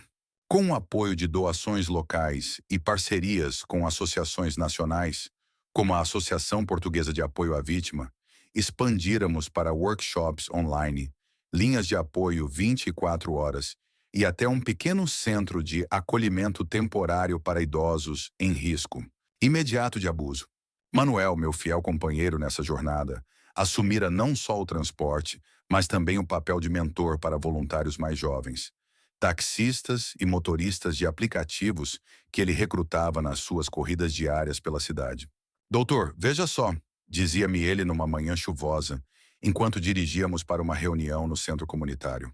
Com o apoio de doações locais e parcerias com associações nacionais, como a Associação Portuguesa de Apoio à Vítima, expandíramos para workshops online, linhas de apoio 24 horas e até um pequeno centro de acolhimento temporário para idosos em risco imediato de abuso. Manuel, meu fiel companheiro nessa jornada, assumira não só o transporte, mas também o papel de mentor para voluntários mais jovens. Taxistas e motoristas de aplicativos que ele recrutava nas suas corridas diárias pela cidade. Doutor, veja só, dizia-me ele numa manhã chuvosa, enquanto dirigíamos para uma reunião no centro comunitário.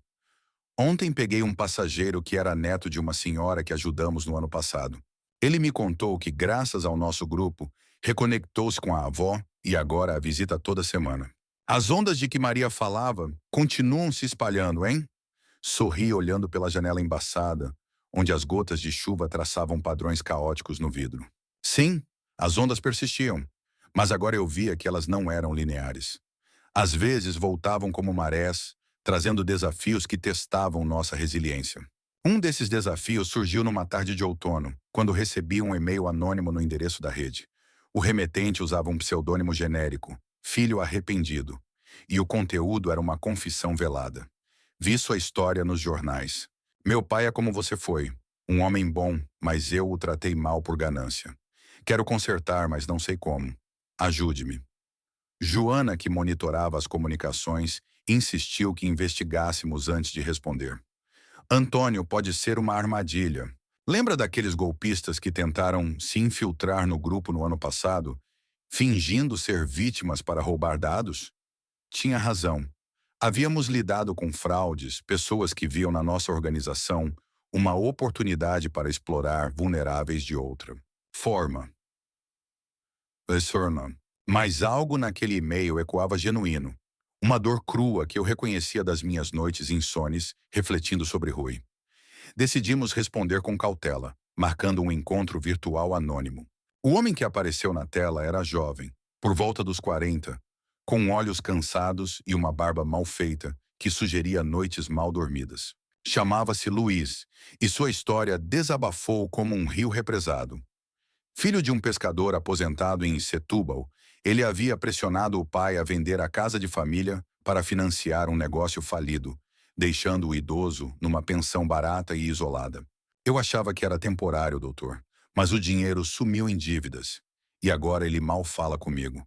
Ontem peguei um passageiro que era neto de uma senhora que ajudamos no ano passado. Ele me contou que, graças ao nosso grupo, reconectou-se com a avó e agora a visita toda semana. As ondas de que Maria falava continuam se espalhando, hein? Sorri olhando pela janela embaçada, onde as gotas de chuva traçavam padrões caóticos no vidro. Sim, as ondas persistiam, mas agora eu via que elas não eram lineares. Às vezes voltavam como marés, trazendo desafios que testavam nossa resiliência. Um desses desafios surgiu numa tarde de outono, quando recebi um e-mail anônimo no endereço da rede. O remetente usava um pseudônimo genérico, Filho Arrependido, e o conteúdo era uma confissão velada. Vi sua história nos jornais. Meu pai é como você foi, um homem bom, mas eu o tratei mal por ganância. Quero consertar, mas não sei como. Ajude-me. Joana, que monitorava as comunicações, insistiu que investigássemos antes de responder. Antônio pode ser uma armadilha. Lembra daqueles golpistas que tentaram se infiltrar no grupo no ano passado, fingindo ser vítimas para roubar dados? Tinha razão. Havíamos lidado com fraudes, pessoas que viam na nossa organização uma oportunidade para explorar vulneráveis de outra. Forma. Persona. Mas algo naquele e-mail ecoava genuíno. Uma dor crua que eu reconhecia das minhas noites insones, refletindo sobre Rui. Decidimos responder com cautela, marcando um encontro virtual anônimo. O homem que apareceu na tela era jovem, por volta dos 40, com olhos cansados e uma barba mal feita, que sugeria noites mal dormidas. Chamava-se Luiz, e sua história desabafou como um rio represado. Filho de um pescador aposentado em Setúbal, ele havia pressionado o pai a vender a casa de família para financiar um negócio falido, deixando o idoso numa pensão barata e isolada. Eu achava que era temporário, doutor, mas o dinheiro sumiu em dívidas. E agora ele mal fala comigo.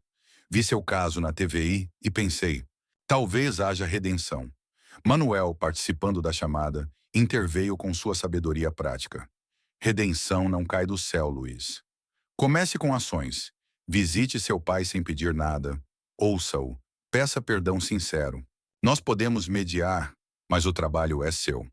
Vi seu caso na TVI e pensei, talvez haja redenção. Manuel, participando da chamada, interveio com sua sabedoria prática. Redenção não cai do céu, Luiz. Comece com ações. Visite seu pai sem pedir nada. Ouça-o. Peça perdão sincero. Nós podemos mediar, mas o trabalho é seu.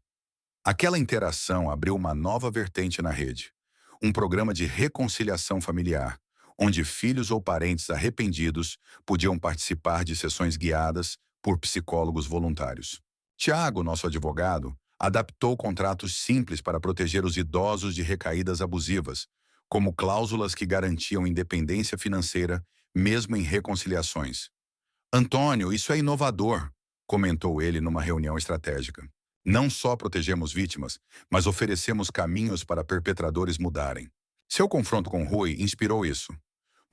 Aquela interação abriu uma nova vertente na rede. Um programa de reconciliação familiar, onde filhos ou parentes arrependidos podiam participar de sessões guiadas por psicólogos voluntários. Tiago, nosso advogado, adaptou contratos simples para proteger os idosos de recaídas abusivas, como cláusulas que garantiam independência financeira, mesmo em reconciliações. Antônio, isso é inovador, comentou ele numa reunião estratégica. Não só protegemos vítimas, mas oferecemos caminhos para perpetradores mudarem. Seu confronto com Rui inspirou isso.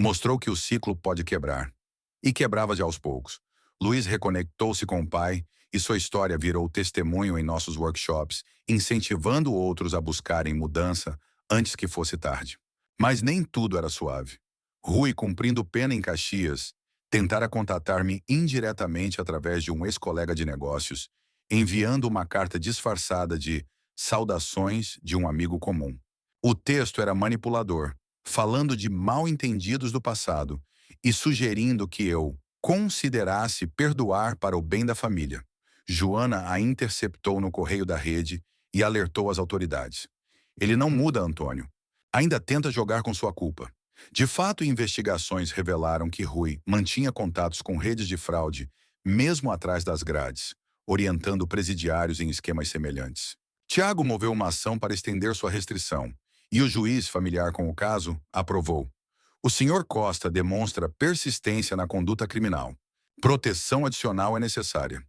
Mostrou que o ciclo pode quebrar. E quebrava de aos poucos. Luiz reconectou-se com o pai e sua história virou testemunho em nossos workshops, incentivando outros a buscarem mudança antes que fosse tarde. Mas nem tudo era suave. Rui, cumprindo pena em Caxias, tentara contatar-me indiretamente através de um ex-colega de negócios, enviando uma carta disfarçada de saudações de um amigo comum. O texto era manipulador, falando de mal-entendidos do passado e sugerindo que eu considerasse perdoar para o bem da família. Joana a interceptou no correio da rede e alertou as autoridades. Ele não muda, Antônio. Ainda tenta jogar com sua culpa. De fato, investigações revelaram que Rui mantinha contatos com redes de fraude, mesmo atrás das grades, orientando presidiários em esquemas semelhantes. Tiago moveu uma ação para estender sua restrição, e o juiz familiar com o caso aprovou. O senhor Costa demonstra persistência na conduta criminal. Proteção adicional é necessária.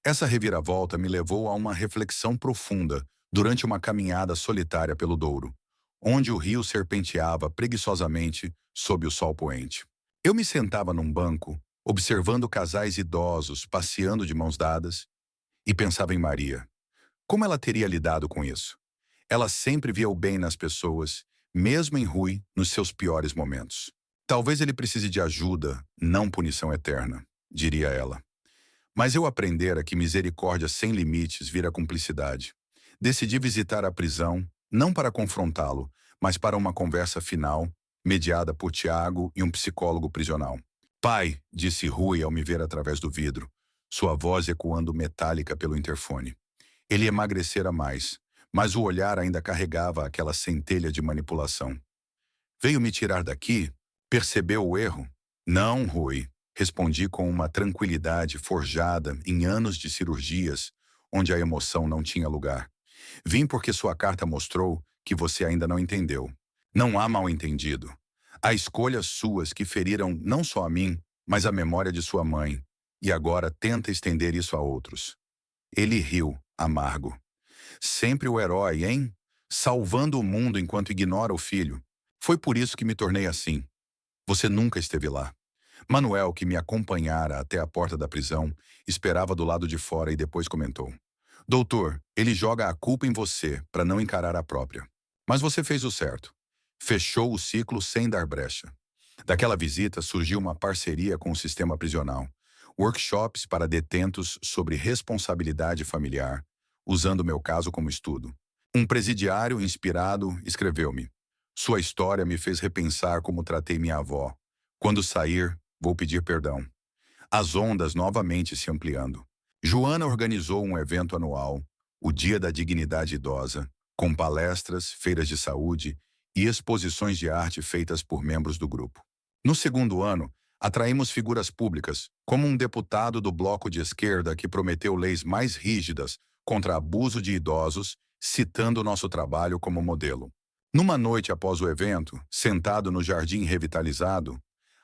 Essa reviravolta me levou a uma reflexão profunda durante uma caminhada solitária pelo Douro, onde o rio serpenteava preguiçosamente sob o sol poente. Eu me sentava num banco, observando casais idosos passeando de mãos dadas, e pensava em Maria. Como ela teria lidado com isso? Ela sempre via o bem nas pessoas, mesmo em Rui, nos seus piores momentos. Talvez ele precise de ajuda, não punição eterna, diria ela. Mas eu aprendera que misericórdia sem limites vira cumplicidade. Decidi visitar a prisão, não para confrontá-lo, mas para uma conversa final, mediada por Tiago e um psicólogo prisional. Pai, disse Rui ao me ver através do vidro, sua voz ecoando metálica pelo interfone. Ele emagrecera mais, mas o olhar ainda carregava aquela centelha de manipulação. Veio me tirar daqui? Percebeu o erro? Não, Rui, respondi com uma tranquilidade forjada em anos de cirurgias, onde a emoção não tinha lugar. Vim porque sua carta mostrou que você ainda não entendeu. Não há mal-entendido. Há escolhas suas que feriram não só a mim, mas a memória de sua mãe, e agora tenta estender isso a outros. Ele riu, amargo. Sempre o herói, hein? Salvando o mundo enquanto ignora o filho. Foi por isso que me tornei assim. Você nunca esteve lá. Manuel, que me acompanhara até a porta da prisão, esperava do lado de fora e depois comentou. Doutor, ele joga a culpa em você para não encarar a própria. Mas você fez o certo. Fechou o ciclo sem dar brecha. Daquela visita surgiu uma parceria com o sistema prisional. Workshops para detentos sobre responsabilidade familiar, usando meu caso como estudo. Um presidiário inspirado escreveu-me. Sua história me fez repensar como tratei minha avó. Quando sair, vou pedir perdão. As ondas novamente se ampliando. Joana organizou um evento anual, o Dia da Dignidade Idosa, com palestras, feiras de saúde e exposições de arte feitas por membros do grupo. No segundo ano, atraímos figuras públicas, como um deputado do bloco de esquerda que prometeu leis mais rígidas contra abuso de idosos, citando nosso trabalho como modelo. Numa noite após o evento, sentado no jardim revitalizado,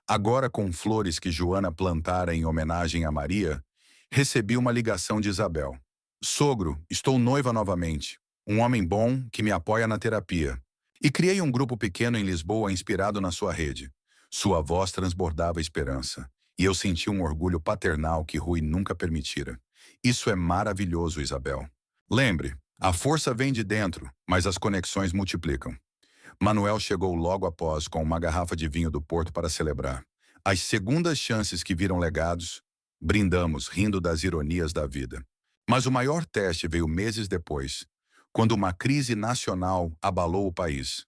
agora com flores que Joana plantara em homenagem a Maria, recebi uma ligação de Isabel. Sogro, estou noiva novamente. Um homem bom que me apoia na terapia. E criei um grupo pequeno em Lisboa inspirado na sua rede. Sua voz transbordava esperança. E eu senti um orgulho paternal que Rui nunca permitira. Isso é maravilhoso, Isabel. Lembre, a força vem de dentro, mas as conexões multiplicam. Manuel chegou logo após com uma garrafa de vinho do Porto para celebrar. As segundas chances que viram legados, brindamos, rindo das ironias da vida. Mas o maior teste veio meses depois, quando uma crise nacional abalou o país.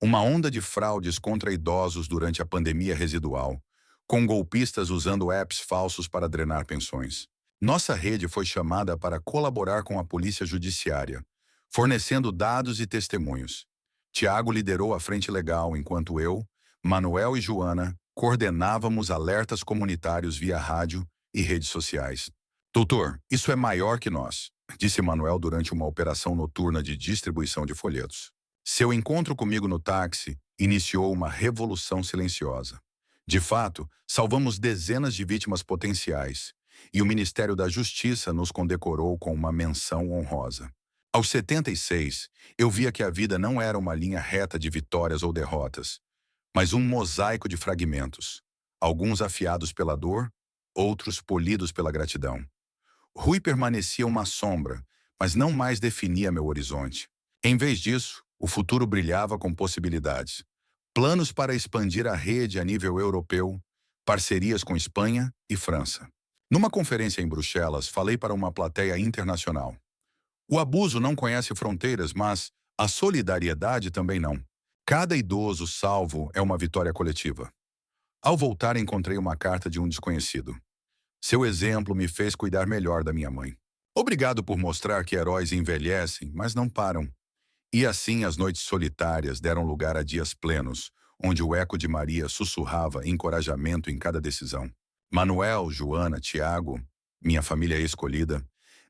Uma onda de fraudes contra idosos durante a pandemia residual, com golpistas usando apps falsos para drenar pensões. Nossa rede foi chamada para colaborar com a polícia judiciária, fornecendo dados e testemunhos. Tiago liderou a frente legal enquanto eu, Manuel e Joana coordenávamos alertas comunitários via rádio e redes sociais. Doutor, isso é maior que nós, disse Manuel durante uma operação noturna de distribuição de folhetos. Seu encontro comigo no táxi iniciou uma revolução silenciosa. De fato, salvamos dezenas de vítimas potenciais, e o Ministério da Justiça nos condecorou com uma menção honrosa. Aos 76, eu via que a vida não era uma linha reta de vitórias ou derrotas, mas um mosaico de fragmentos, alguns afiados pela dor, outros polidos pela gratidão. Rui permanecia uma sombra, mas não mais definia meu horizonte. Em vez disso, o futuro brilhava com possibilidades. Planos para expandir a rede a nível europeu, parcerias com Espanha e França. Numa conferência em Bruxelas, falei para uma plateia internacional. O abuso não conhece fronteiras, mas a solidariedade também não. Cada idoso salvo é uma vitória coletiva. Ao voltar, encontrei uma carta de um desconhecido. Seu exemplo me fez cuidar melhor da minha mãe. Obrigado por mostrar que heróis envelhecem, mas não param. E assim as noites solitárias deram lugar a dias plenos, onde o eco de Maria sussurrava encorajamento em cada decisão. Manuel, Joana, Tiago, minha família escolhida,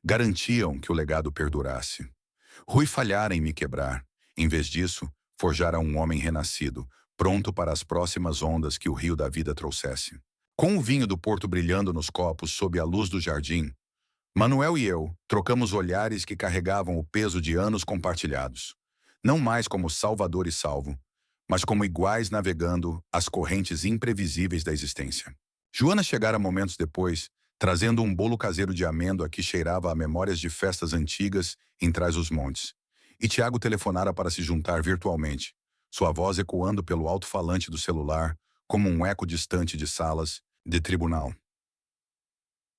garantiam que o legado perdurasse. Rui falhara em me quebrar. Em vez disso, forjara um homem renascido, pronto para as próximas ondas que o rio da vida trouxesse. Com o vinho do Porto brilhando nos copos sob a luz do jardim, Manuel e eu trocamos olhares que carregavam o peso de anos compartilhados. Não mais como salvador e salvo, mas como iguais navegando as correntes imprevisíveis da existência. Joana chegara momentos depois, trazendo um bolo caseiro de amêndoa que cheirava a memórias de festas antigas em Trás-os-Montes. E Tiago telefonara para se juntar virtualmente, sua voz ecoando pelo alto-falante do celular como um eco distante de salas de tribunal.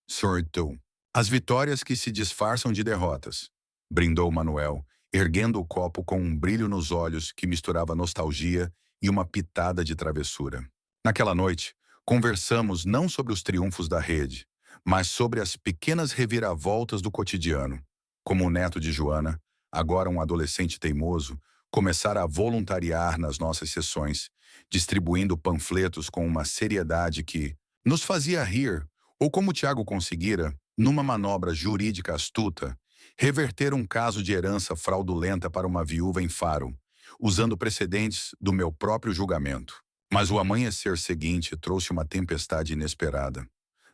Sortou. As vitórias que se disfarçam de derrotas, brindou Manuel, erguendo o copo com um brilho nos olhos que misturava nostalgia e uma pitada de travessura. Naquela noite, conversamos não sobre os triunfos da rede, mas sobre as pequenas reviravoltas do cotidiano, como o neto de Joana, agora um adolescente teimoso, começara a voluntariar nas nossas sessões, distribuindo panfletos com uma seriedade que nos fazia rir, ou como Tiago conseguira, numa manobra jurídica astuta, reverter um caso de herança fraudulenta para uma viúva em Faro, usando precedentes do meu próprio julgamento. Mas o amanhecer seguinte trouxe uma tempestade inesperada.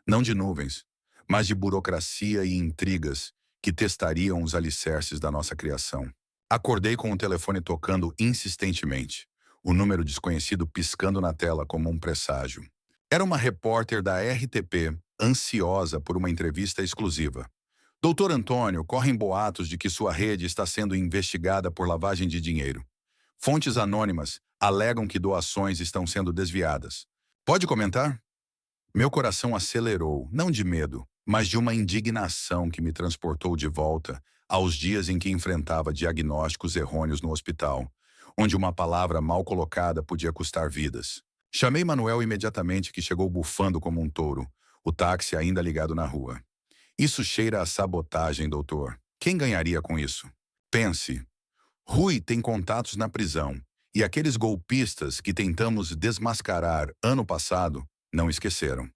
Não de nuvens, mas de burocracia e intrigas que testariam os alicerces da nossa criação. Acordei com o telefone tocando insistentemente, o número desconhecido piscando na tela como um presságio. Era uma repórter da RTP, ansiosa por uma entrevista exclusiva. Doutor Antônio, correm boatos de que sua rede está sendo investigada por lavagem de dinheiro. Fontes anônimas alegam que doações estão sendo desviadas. Pode comentar? Meu coração acelerou, não de medo, mas de uma indignação que me transportou de volta aos dias em que enfrentava diagnósticos errôneos no hospital, onde uma palavra mal colocada podia custar vidas. Chamei Manuel imediatamente, que chegou bufando como um touro, o táxi ainda ligado na rua. Isso cheira a sabotagem, doutor. Quem ganharia com isso? Pense. Rui tem contatos na prisão, E aqueles golpistas que tentamos desmascarar ano passado não esqueceram.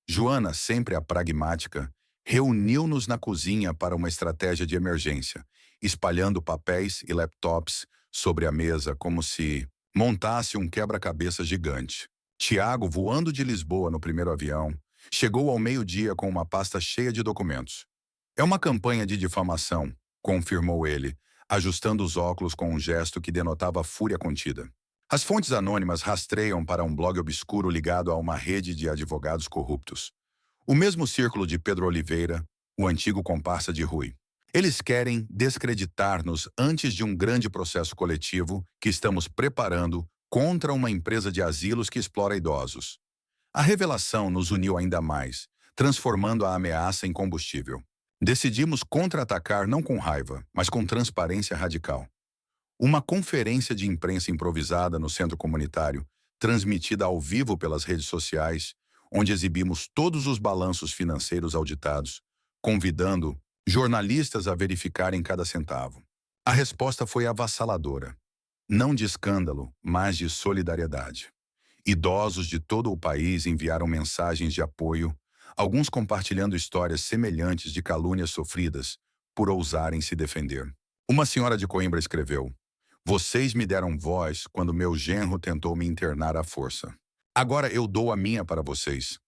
Joana, sempre a pragmática, reuniu-nos na cozinha para uma estratégia de emergência, espalhando papéis e laptops sobre a mesa como se montasse um quebra-cabeça gigante. Tiago, voando de Lisboa no primeiro avião, chegou ao meio-dia com uma pasta cheia de documentos. É uma campanha de difamação, confirmou ele, ajustando os óculos com um gesto que denotava fúria contida. As fontes anônimas rastreiam para um blog obscuro ligado a uma rede de advogados corruptos. O mesmo círculo de Pedro Oliveira, o antigo comparsa de Rui. Eles querem descreditar-nos antes de um grande processo coletivo que estamos preparando contra uma empresa de asilos que explora idosos. A revelação nos uniu ainda mais, transformando a ameaça em combustível. Decidimos contra-atacar não com raiva, mas com transparência radical. Uma conferência de imprensa improvisada no centro comunitário, transmitida ao vivo pelas redes sociais, onde exibimos todos os balanços financeiros auditados, convidando jornalistas a verificarem cada centavo. A resposta foi avassaladora. Não de escândalo, mas de solidariedade. Idosos de todo o país enviaram mensagens de apoio, alguns compartilhando histórias semelhantes de calúnias sofridas por ousarem se defender. Uma senhora de Coimbra escreveu: "Vocês me deram voz quando meu genro tentou me internar à força. Agora eu dou a minha para vocês."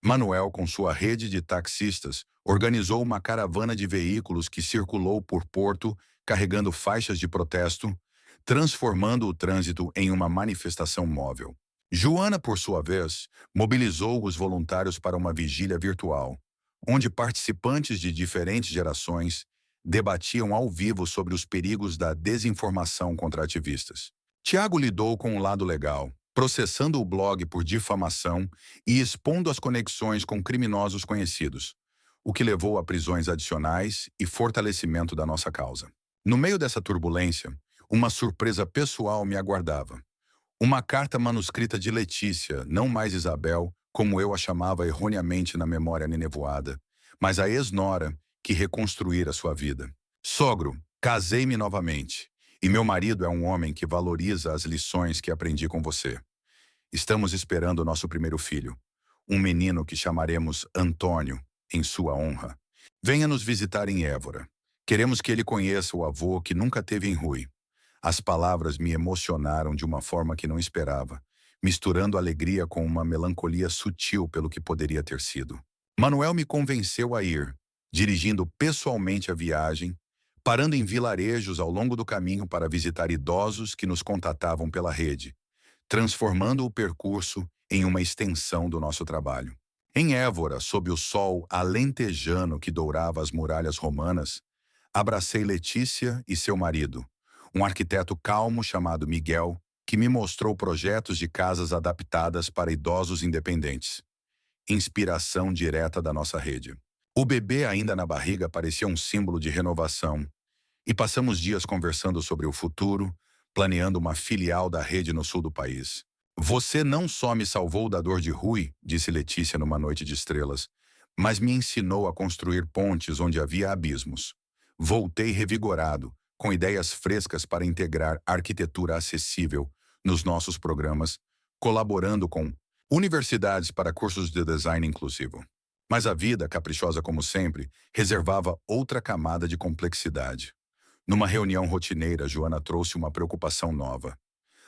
Manuel, com sua rede de taxistas, organizou uma caravana de veículos que circulou por Porto, carregando faixas de protesto, transformando o trânsito em uma manifestação móvel. Joana, por sua vez, mobilizou os voluntários para uma vigília virtual, onde participantes de diferentes gerações debatiam ao vivo sobre os perigos da desinformação contra ativistas. Tiago lidou com o lado legal, processando o blog por difamação e expondo as conexões com criminosos conhecidos, o que levou a prisões adicionais e fortalecimento da nossa causa. No meio dessa turbulência, uma surpresa pessoal me aguardava. Uma carta manuscrita de Letícia, não mais Isabel, como eu a chamava erroneamente na memória nenevoada, mas a ex-nora que reconstruíra sua vida. "Sogro, casei-me novamente, e meu marido é um homem que valoriza as lições que aprendi com você. Estamos esperando nosso primeiro filho, um menino que chamaremos Antônio, em sua honra. Venha nos visitar em Évora. Queremos que ele conheça o avô que nunca teve em Rui." As palavras me emocionaram de uma forma que não esperava, misturando alegria com uma melancolia sutil pelo que poderia ter sido. Manuel me convenceu a ir, dirigindo pessoalmente a viagem, parando em vilarejos ao longo do caminho para visitar idosos que nos contatavam pela rede, transformando o percurso em uma extensão do nosso trabalho. Em Évora, sob o sol alentejano que dourava as muralhas romanas, abracei Letícia e seu marido, um arquiteto calmo chamado Miguel, que me mostrou projetos de casas adaptadas para idosos independentes. Inspiração direta da nossa rede. O bebê ainda na barriga parecia um símbolo de renovação, e passamos dias conversando sobre o futuro, planeando uma filial da rede no sul do país. "Você não só me salvou da dor de Rui", disse Letícia numa noite de estrelas, "mas me ensinou a construir pontes onde havia abismos." Voltei revigorado, com ideias frescas para integrar arquitetura acessível nos nossos programas, colaborando com universidades para cursos de design inclusivo. Mas a vida, caprichosa como sempre, reservava outra camada de complexidade. Numa reunião rotineira, Joana trouxe uma preocupação nova.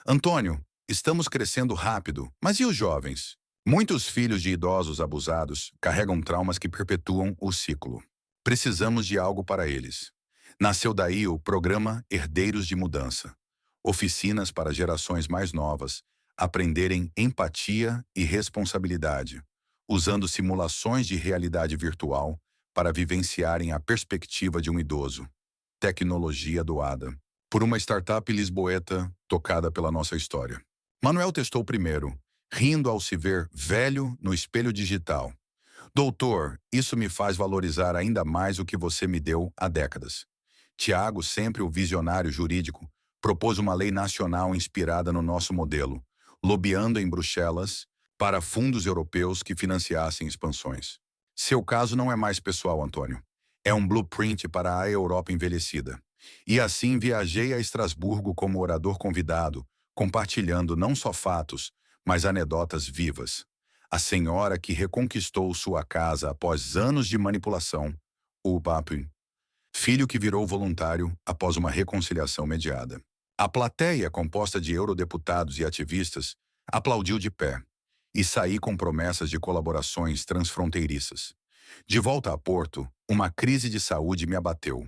"Antônio, estamos crescendo rápido, mas e os jovens? Muitos filhos de idosos abusados carregam traumas que perpetuam o ciclo. Precisamos de algo para eles." Nasceu daí o programa Herdeiros de Mudança. Oficinas para gerações mais novas aprenderem empatia e responsabilidade, usando simulações de realidade virtual para vivenciarem a perspectiva de um idoso. Tecnologia doada por uma startup lisboeta tocada pela nossa história. Manuel testou primeiro, rindo ao se ver velho no espelho digital. "Doutor, isso me faz valorizar ainda mais o que você me deu há décadas." Tiago, sempre o visionário jurídico, propôs uma lei nacional inspirada no nosso modelo, lobeando em Bruxelas para fundos europeus que financiassem expansões. "Seu caso não é mais pessoal, Antônio. É um blueprint para a Europa envelhecida." E assim viajei a Estrasburgo como orador convidado, compartilhando não só fatos, mas anedotas vivas. A senhora que reconquistou sua casa após anos de manipulação, o papi, filho que virou voluntário após uma reconciliação mediada. A plateia, composta de eurodeputados e ativistas, aplaudiu de pé, e saí com promessas de colaborações transfronteiriças. De volta a Porto, uma crise de saúde me abateu.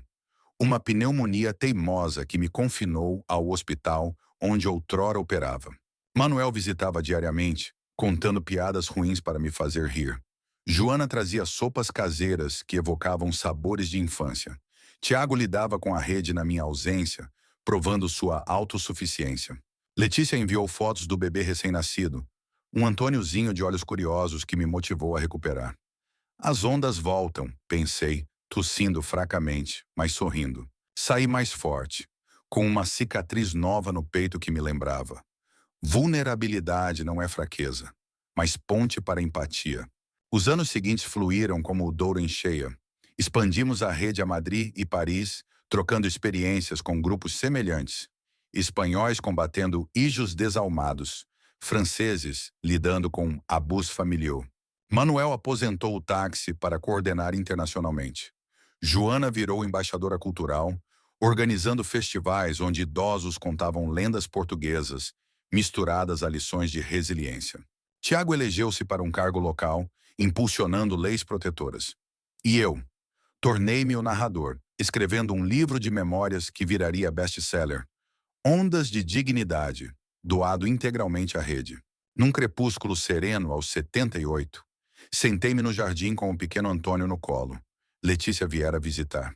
Uma pneumonia teimosa que me confinou ao hospital onde outrora operava. Manuel visitava diariamente, contando piadas ruins para me fazer rir. Joana trazia sopas caseiras que evocavam sabores de infância. Tiago lidava com a rede na minha ausência, provando sua autossuficiência. Letícia enviou fotos do bebê recém-nascido, um Antôniozinho de olhos curiosos que me motivou a recuperar. As ondas voltam, pensei, tossindo fracamente, mas sorrindo. Saí mais forte, com uma cicatriz nova no peito que me lembrava. Vulnerabilidade não é fraqueza, mas ponte para empatia. Os anos seguintes fluíram como o Douro em cheia. Expandimos a rede a Madrid e Paris, trocando experiências com grupos semelhantes. Espanhóis combatendo ijos desalmados, franceses lidando com abus familiar. Manuel aposentou o táxi para coordenar internacionalmente. Joana virou embaixadora cultural, organizando festivais onde idosos contavam lendas portuguesas, misturadas a lições de resiliência. Tiago elegeu-se para um cargo local, impulsionando leis protetoras. E eu, tornei-me o narrador, escrevendo um livro de memórias que viraria best-seller. Ondas de Dignidade, doado integralmente à rede. Num crepúsculo sereno aos 78, sentei-me no jardim com o pequeno Antônio no colo. Letícia viera visitar.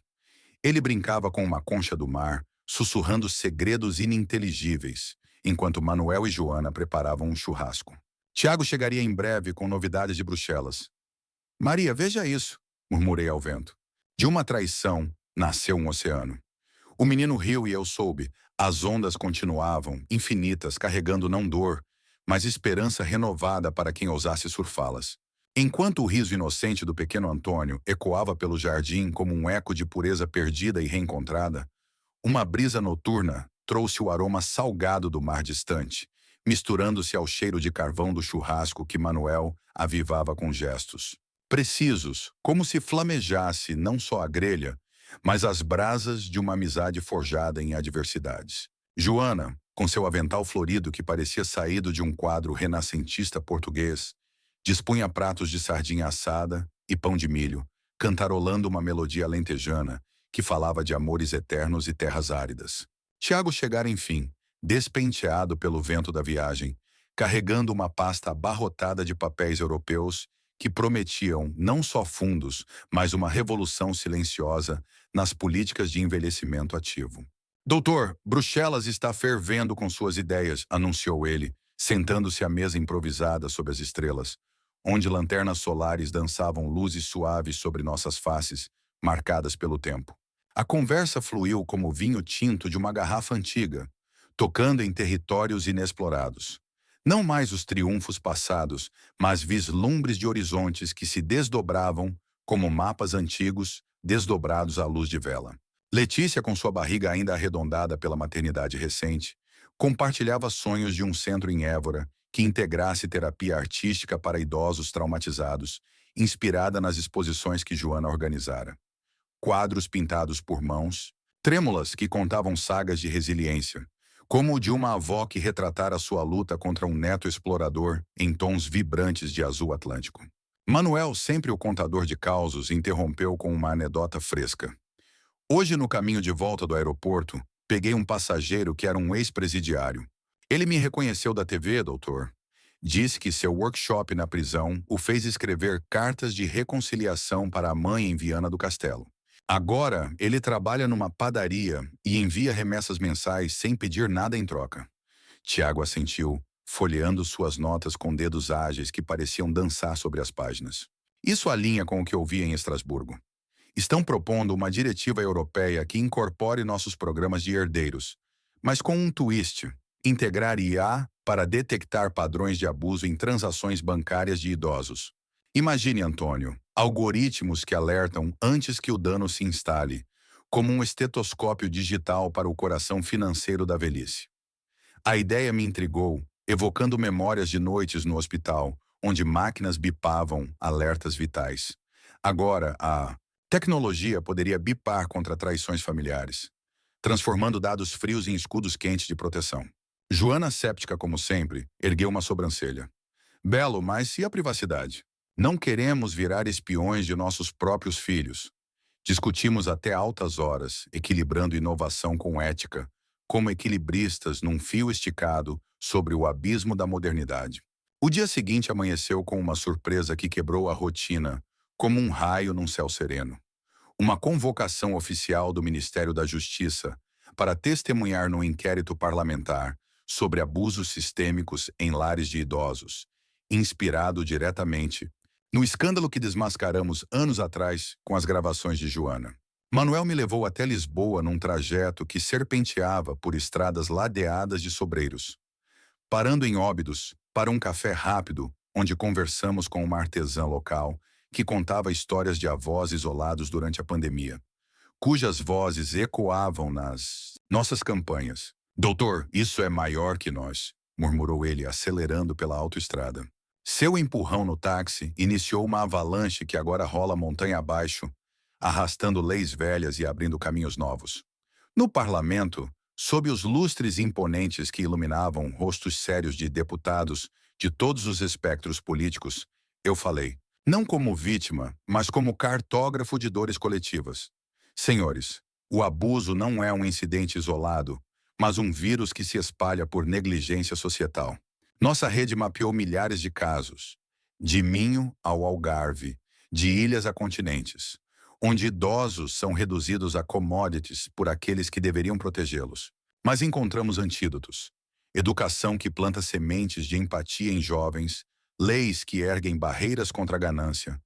Ele brincava com uma concha do mar, sussurrando segredos ininteligíveis, enquanto Manuel e Joana preparavam um churrasco. Tiago chegaria em breve com novidades de Bruxelas. Maria, veja isso, murmurei ao vento. De uma traição, nasceu um oceano. O menino riu e eu soube. As ondas continuavam, infinitas, carregando não dor, mas esperança renovada para quem ousasse surfá-las. Enquanto o riso inocente do pequeno Antônio ecoava pelo jardim como um eco de pureza perdida e reencontrada, uma brisa noturna trouxe o aroma salgado do mar distante, misturando-se ao cheiro de carvão do churrasco que Manuel avivava com gestos. Precisos, como se flamejasse não só a grelha, mas as brasas de uma amizade forjada em adversidades. Joana, com seu avental florido que parecia saído de um quadro renascentista português, dispunha pratos de sardinha assada e pão de milho, cantarolando uma melodia alentejana que falava de amores eternos e terras áridas. Tiago chegara enfim, despenteado pelo vento da viagem, carregando uma pasta abarrotada de papéis europeus que prometiam não só fundos, mas uma revolução silenciosa nas políticas de envelhecimento ativo. Doutor, Bruxelas está fervendo com suas ideias, anunciou ele, sentando-se à mesa improvisada sob as estrelas, onde lanternas solares dançavam luzes suaves sobre nossas faces, marcadas pelo tempo. A conversa fluiu como vinho tinto de uma garrafa antiga, tocando em territórios inexplorados. Não mais os triunfos passados, mas vislumbres de horizontes que se desdobravam como mapas antigos desdobrados à luz de vela. Letícia, com sua barriga ainda arredondada pela maternidade recente, compartilhava sonhos de um centro em Évora que integrasse terapia artística para idosos traumatizados, inspirada nas exposições que Joana organizara. Quadros pintados por mãos, trêmulas que contavam sagas de resiliência, como o de uma avó que retratara sua luta contra um neto explorador em tons vibrantes de azul atlântico. Manuel, sempre o contador de causos, interrompeu com uma anedota fresca. Hoje, no caminho de volta do aeroporto, peguei um passageiro que era um ex-presidiário. Ele me reconheceu da TV, doutor. Disse que seu workshop na prisão o fez escrever cartas de reconciliação para a mãe em Viana do Castelo. Agora, ele trabalha numa padaria e envia remessas mensais sem pedir nada em troca. Tiago assentiu, folheando suas notas com dedos ágeis que pareciam dançar sobre as páginas. Isso alinha com o que ouvi em Estrasburgo. Estão propondo uma diretiva europeia que incorpore nossos programas de herdeiros, mas com um twist: integrar IA para detectar padrões de abuso em transações bancárias de idosos. Imagine, Antônio, algoritmos que alertam antes que o dano se instale, como um estetoscópio digital para o coração financeiro da velhice. A ideia me intrigou, evocando memórias de noites no hospital, onde máquinas bipavam alertas vitais. Agora, a tecnologia poderia bipar contra traições familiares, transformando dados frios em escudos quentes de proteção. Joana, séptica como sempre, ergueu uma sobrancelha. Belo, mas e a privacidade? Não queremos virar espiões de nossos próprios filhos. Discutimos até altas horas, equilibrando inovação com ética, como equilibristas num fio esticado sobre o abismo da modernidade. O dia seguinte amanheceu com uma surpresa que quebrou a rotina, como um raio num céu sereno. Uma convocação oficial do Ministério da Justiça para testemunhar no inquérito parlamentar sobre abusos sistêmicos em lares de idosos, inspirado diretamente no escândalo que desmascaramos anos atrás com as gravações de Joana. Manuel me levou até Lisboa num trajeto que serpenteava por estradas ladeadas de sobreiros. Parando em Óbidos, para um café rápido, onde conversamos com uma artesã local que contava histórias de avós isolados durante a pandemia, cujas vozes ecoavam nas nossas campanhas. Doutor, isso é maior que nós, murmurou ele, acelerando pela autoestrada. Seu empurrão no táxi iniciou uma avalanche que agora rola montanha abaixo, arrastando leis velhas e abrindo caminhos novos. No parlamento, sob os lustres imponentes que iluminavam rostos sérios de deputados de todos os espectros políticos, eu falei, não como vítima, mas como cartógrafo de dores coletivas. Senhores, o abuso não é um incidente isolado, mas um vírus que se espalha por negligência societal. Nossa rede mapeou milhares de casos, de Minho ao Algarve, de ilhas a continentes, onde idosos são reduzidos a commodities por aqueles que deveriam protegê-los. Mas encontramos antídotos. Educação que planta sementes de empatia em jovens, leis que erguem barreiras contra a ganância,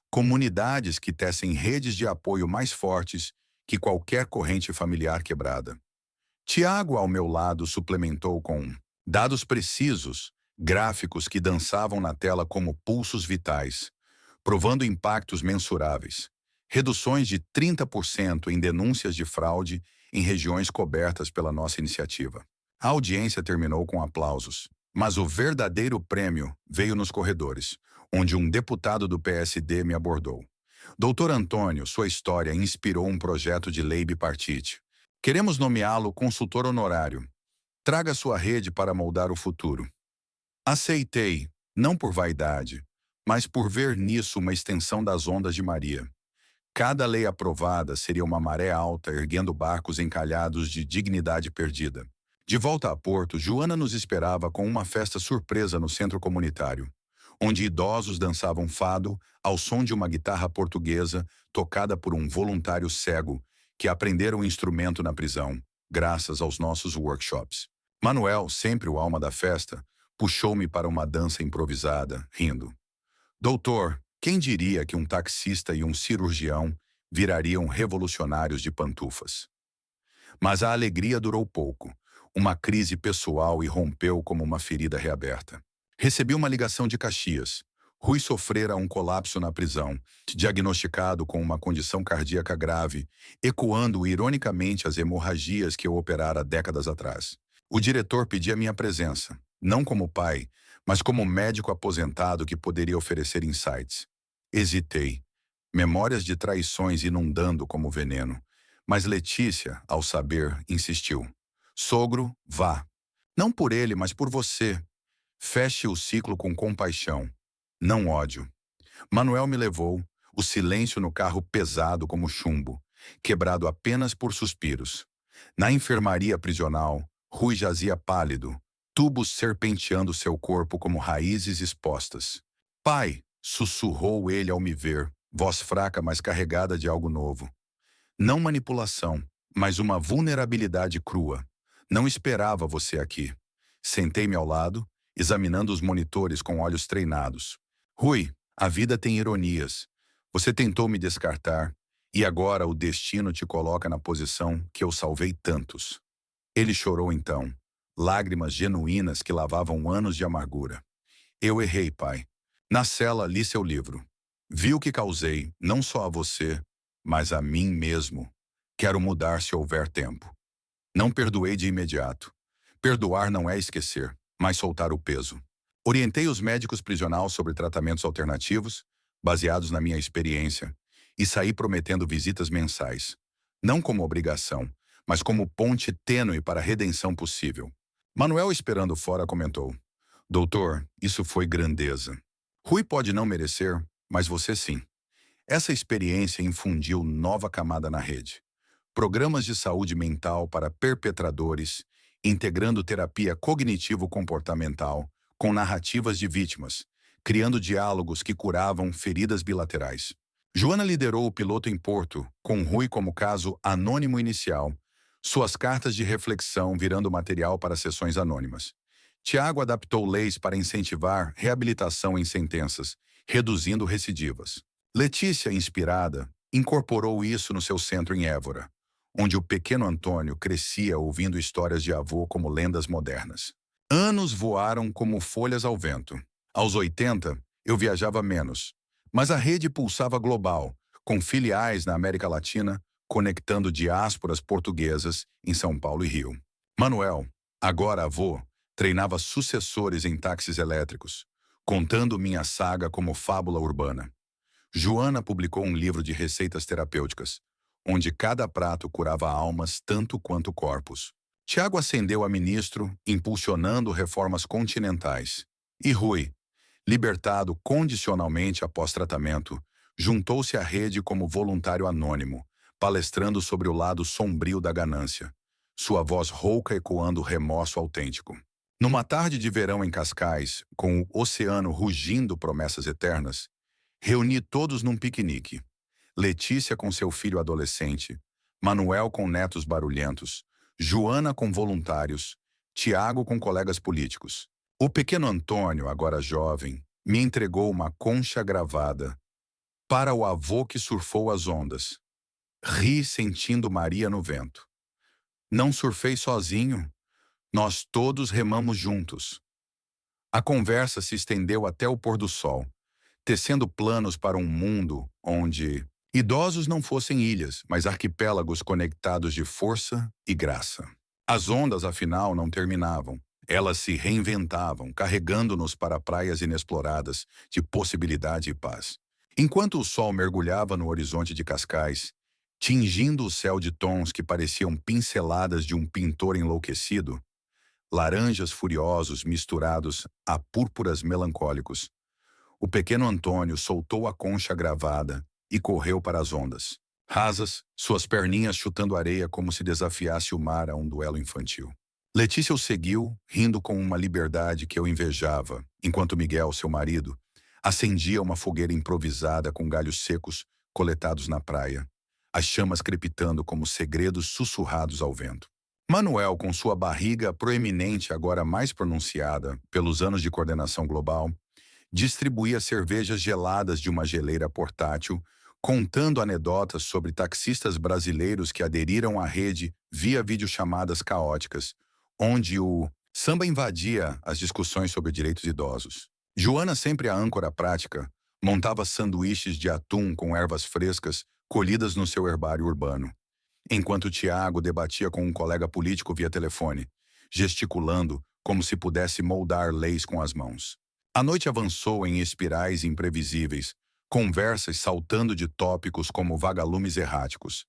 comunidades que tecem redes de apoio mais fortes que qualquer corrente familiar quebrada. Tiago, ao meu lado, suplementou com dados precisos, gráficos que dançavam na tela como pulsos vitais, provando impactos mensuráveis. Reduções de 30% em denúncias de fraude em regiões cobertas pela nossa iniciativa. A audiência terminou com aplausos, mas o verdadeiro prêmio veio nos corredores, onde um deputado do PSD me abordou. Doutor Antônio, sua história inspirou um projeto de lei bipartite. Queremos nomeá-lo consultor honorário. Traga sua rede para moldar o futuro. Aceitei, não por vaidade, mas por ver nisso uma extensão das ondas de Maria. Cada lei aprovada seria uma maré alta erguendo barcos encalhados de dignidade perdida. De volta a Porto, Joana nos esperava com uma festa surpresa no centro comunitário, onde idosos dançavam fado ao som de uma guitarra portuguesa tocada por um voluntário cego que aprendera o instrumento na prisão, graças aos nossos workshops. Manuel, sempre o alma da festa, puxou-me para uma dança improvisada, rindo. Doutor, quem diria que um taxista e um cirurgião virariam revolucionários de pantufas? Mas a alegria durou pouco. Uma crise pessoal irrompeu como uma ferida reaberta. Recebi uma ligação de Caxias. Rui sofrera um colapso na prisão, diagnosticado com uma condição cardíaca grave, ecoando ironicamente as hemorragias que eu operara décadas atrás. O diretor pedia minha presença, não como pai, mas como médico aposentado que poderia oferecer insights. Hesitei. Memórias de traições inundando como veneno. Mas Letícia, ao saber, insistiu. Sogro, vá. Não por ele, mas por você. Feche o ciclo com compaixão, não ódio. Manuel me levou, o silêncio no carro pesado como chumbo, quebrado apenas por suspiros. Na enfermaria prisional, Rui jazia pálido, tubos serpenteando seu corpo como raízes expostas. Pai, sussurrou ele ao me ver, voz fraca mas carregada de algo novo. Não manipulação, mas uma vulnerabilidade crua. Não esperava você aqui. Sentei-me ao lado, examinando os monitores com olhos treinados. Rui, a vida tem ironias. Você tentou me descartar, e agora o destino te coloca na posição que eu salvei tantos. Ele chorou então, lágrimas genuínas que lavavam anos de amargura. Eu errei, pai. Na cela li seu livro. Vi o que causei, não só a você, mas a mim mesmo. Quero mudar se houver tempo. Não perdoei de imediato. Perdoar não é esquecer, mas soltar o peso. Orientei os médicos prisionais sobre tratamentos alternativos, baseados na minha experiência, e saí prometendo visitas mensais, não como obrigação, mas como ponte tênue para a redenção possível. Manuel, esperando fora, comentou: Doutor, isso foi grandeza. Rui pode não merecer, mas você sim. Essa experiência infundiu nova camada na rede. Programas de saúde mental para perpetradores, integrando terapia cognitivo-comportamental com narrativas de vítimas, criando diálogos que curavam feridas bilaterais. Joana liderou o piloto em Porto, com Rui como caso anônimo inicial, suas cartas de reflexão virando material para sessões anônimas. Tiago adaptou leis para incentivar reabilitação em sentenças, reduzindo recidivas. Letícia, inspirada, incorporou isso no seu centro em Évora, onde o pequeno Antônio crescia ouvindo histórias de avô como lendas modernas. Anos voaram como folhas ao vento. Aos 80, eu viajava menos, mas a rede pulsava global, com filiais na América Latina, conectando diásporas portuguesas em São Paulo e Rio. Manuel, agora avô, treinava sucessores em táxis elétricos, contando minha saga como fábula urbana. Joana publicou um livro de receitas terapêuticas, onde cada prato curava almas tanto quanto corpos. Tiago ascendeu a ministro, impulsionando reformas continentais. E Rui, libertado condicionalmente após tratamento, juntou-se à rede como voluntário anônimo, palestrando sobre o lado sombrio da ganância, sua voz rouca ecoando o remorso autêntico. Numa tarde de verão em Cascais, com o oceano rugindo promessas eternas, reuni todos num piquenique. Letícia com seu filho adolescente, Manuel com netos barulhentos, Joana com voluntários, Tiago com colegas políticos. O pequeno Antônio, agora jovem, me entregou uma concha gravada para o avô que surfou as ondas. Ri sentindo Maria no vento. Não surfei sozinho, nós todos remamos juntos. A conversa se estendeu até o pôr do sol, tecendo planos para um mundo onde idosos não fossem ilhas, mas arquipélagos conectados de força e graça. As ondas, afinal, não terminavam. Elas se reinventavam, carregando-nos para praias inexploradas de possibilidade e paz. Enquanto o sol mergulhava no horizonte de Cascais, tingindo o céu de tons que pareciam pinceladas de um pintor enlouquecido, laranjas furiosos misturados a púrpuras melancólicos, o pequeno Antônio soltou a concha gravada e correu para as ondas. Rasas, suas perninhas chutando areia como se desafiasse o mar a um duelo infantil. Letícia o seguiu, rindo com uma liberdade que eu invejava, enquanto Miguel, seu marido, acendia uma fogueira improvisada com galhos secos coletados na praia, as chamas crepitando como segredos sussurrados ao vento. Manuel, com sua barriga proeminente agora mais pronunciada pelos anos de coordenação global, distribuía cervejas geladas de uma geleira portátil, contando anedotas sobre taxistas brasileiros que aderiram à rede via videochamadas caóticas, onde o samba invadia as discussões sobre direitos idosos. Joana, sempre a âncora prática, montava sanduíches de atum com ervas frescas colhidas no seu herbário urbano, enquanto Tiago debatia com um colega político via telefone, gesticulando como se pudesse moldar leis com as mãos. A noite avançou em espirais imprevisíveis, conversas saltando de tópicos como vagalumes erráticos,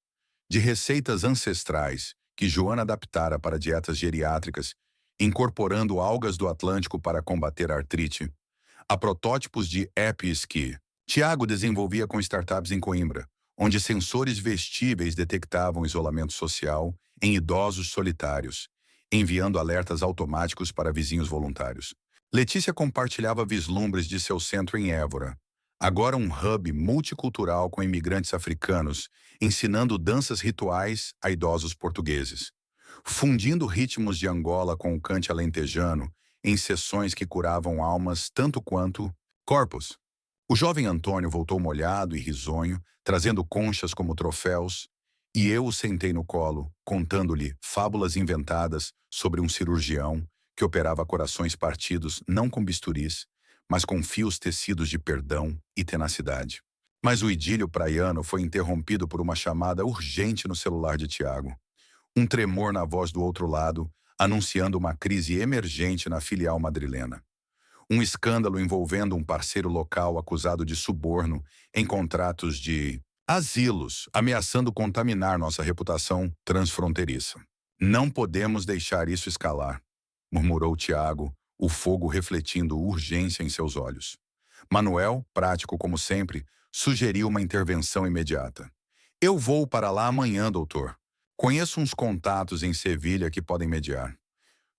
de receitas ancestrais que Joana adaptara para dietas geriátricas, incorporando algas do Atlântico para combater a artrite, a protótipos de app esqui. Tiago desenvolvia com startups em Coimbra, onde sensores vestíveis detectavam isolamento social em idosos solitários, enviando alertas automáticos para vizinhos voluntários. Letícia compartilhava vislumbres de seu centro em Évora, agora um hub multicultural com imigrantes africanos, ensinando danças rituais a idosos portugueses, fundindo ritmos de Angola com o cante alentejano em sessões que curavam almas tanto quanto corpos. O jovem Antônio voltou molhado e risonho, trazendo conchas como troféus, e eu o sentei no colo, contando-lhe fábulas inventadas sobre um cirurgião que operava corações partidos não com bisturis, mas com fios tecidos de perdão e tenacidade. Mas o idílio praiano foi interrompido por uma chamada urgente no celular de Tiago. Um tremor na voz do outro lado anunciando uma crise emergente na filial madrilena. Um escândalo envolvendo um parceiro local acusado de suborno em contratos de asilos, ameaçando contaminar nossa reputação transfronteiriça. Não podemos deixar isso escalar, murmurou Tiago, o fogo refletindo urgência em seus olhos. Manuel, prático como sempre, sugeriu uma intervenção imediata. Eu vou para lá amanhã, doutor. Conheço uns contatos em Sevilha que podem mediar.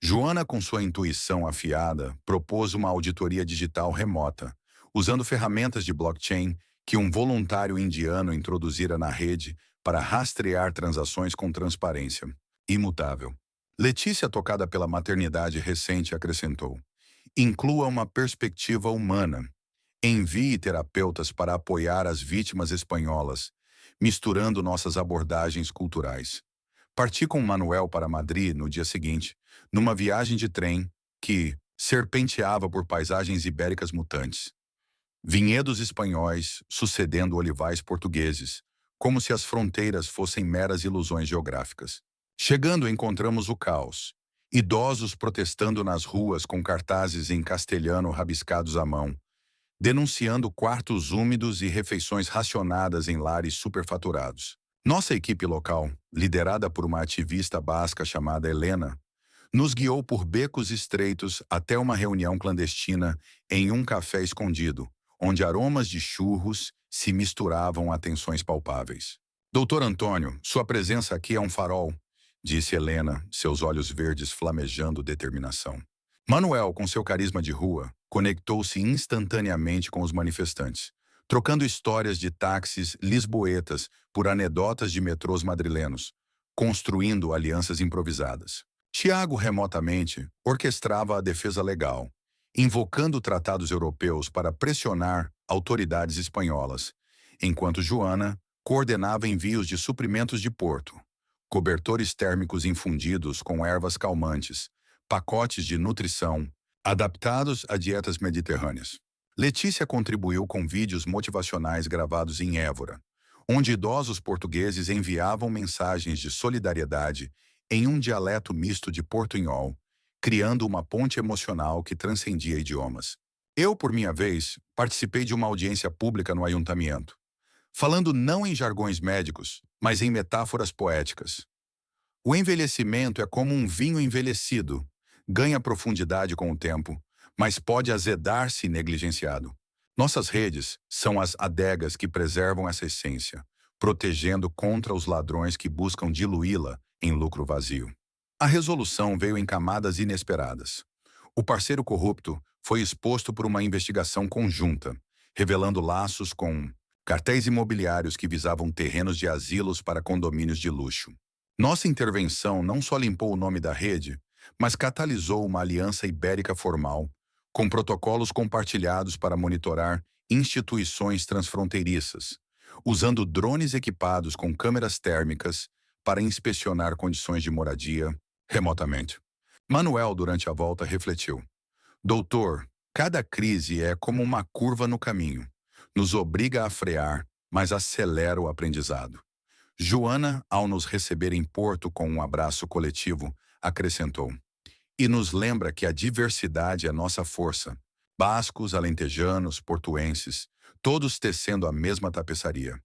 Joana, com sua intuição afiada, propôs uma auditoria digital remota, usando ferramentas de blockchain que um voluntário indiano introduzira na rede para rastrear transações com transparência imutável. Letícia, tocada pela maternidade recente, acrescentou: inclua uma perspectiva humana. Envie terapeutas para apoiar as vítimas espanholas, misturando nossas abordagens culturais. Parti com Manuel para Madrid no dia seguinte, numa viagem de trem que serpenteava por paisagens ibéricas mutantes. Vinhedos espanhóis sucedendo olivais portugueses, como se as fronteiras fossem meras ilusões geográficas. Chegando, encontramos o caos. Idosos protestando nas ruas com cartazes em castelhano rabiscados à mão, denunciando quartos úmidos e refeições racionadas em lares superfaturados. Nossa equipe local, liderada por uma ativista basca chamada Helena, nos guiou por becos estreitos até uma reunião clandestina em um café escondido, onde aromas de churros se misturavam a tensões palpáveis. Doutor Antônio, sua presença aqui é um farol, disse Helena, seus olhos verdes flamejando determinação. Manuel, com seu carisma de rua, conectou-se instantaneamente com os manifestantes, trocando histórias de táxis lisboetas por anedotas de metrôs madrilenos, construindo alianças improvisadas. Tiago, remotamente, orquestrava a defesa legal, invocando tratados europeus para pressionar autoridades espanholas, enquanto Joana coordenava envios de suprimentos de porto, cobertores térmicos infundidos com ervas calmantes, pacotes de nutrição, adaptados a dietas mediterrâneas. Letícia contribuiu com vídeos motivacionais gravados em Évora, onde idosos portugueses enviavam mensagens de solidariedade em um dialeto misto de portunhol, criando uma ponte emocional que transcendia idiomas. Eu, por minha vez, participei de uma audiência pública no ayuntamiento, falando não em jargões médicos, mas em metáforas poéticas. O envelhecimento é como um vinho envelhecido, ganha profundidade com o tempo, mas pode azedar se negligenciado. Nossas redes são as adegas que preservam essa essência, protegendo contra os ladrões que buscam diluí-la em lucro vazio. A resolução veio em camadas inesperadas. O parceiro corrupto foi exposto por uma investigação conjunta, revelando laços com cartéis imobiliários que visavam terrenos de asilos para condomínios de luxo. Nossa intervenção não só limpou o nome da rede, mas catalisou uma aliança ibérica formal, com protocolos compartilhados para monitorar instituições transfronteiriças, usando drones equipados com câmeras térmicas para inspecionar condições de moradia remotamente. Manuel, durante a volta, refletiu: doutor, cada crise é como uma curva no caminho. Nos obriga a frear, mas acelera o aprendizado. Joana, ao nos receber em Porto com um abraço coletivo, acrescentou: e nos lembra que a diversidade é nossa força. Bascos, alentejanos, portuenses, todos tecendo a mesma tapeçaria.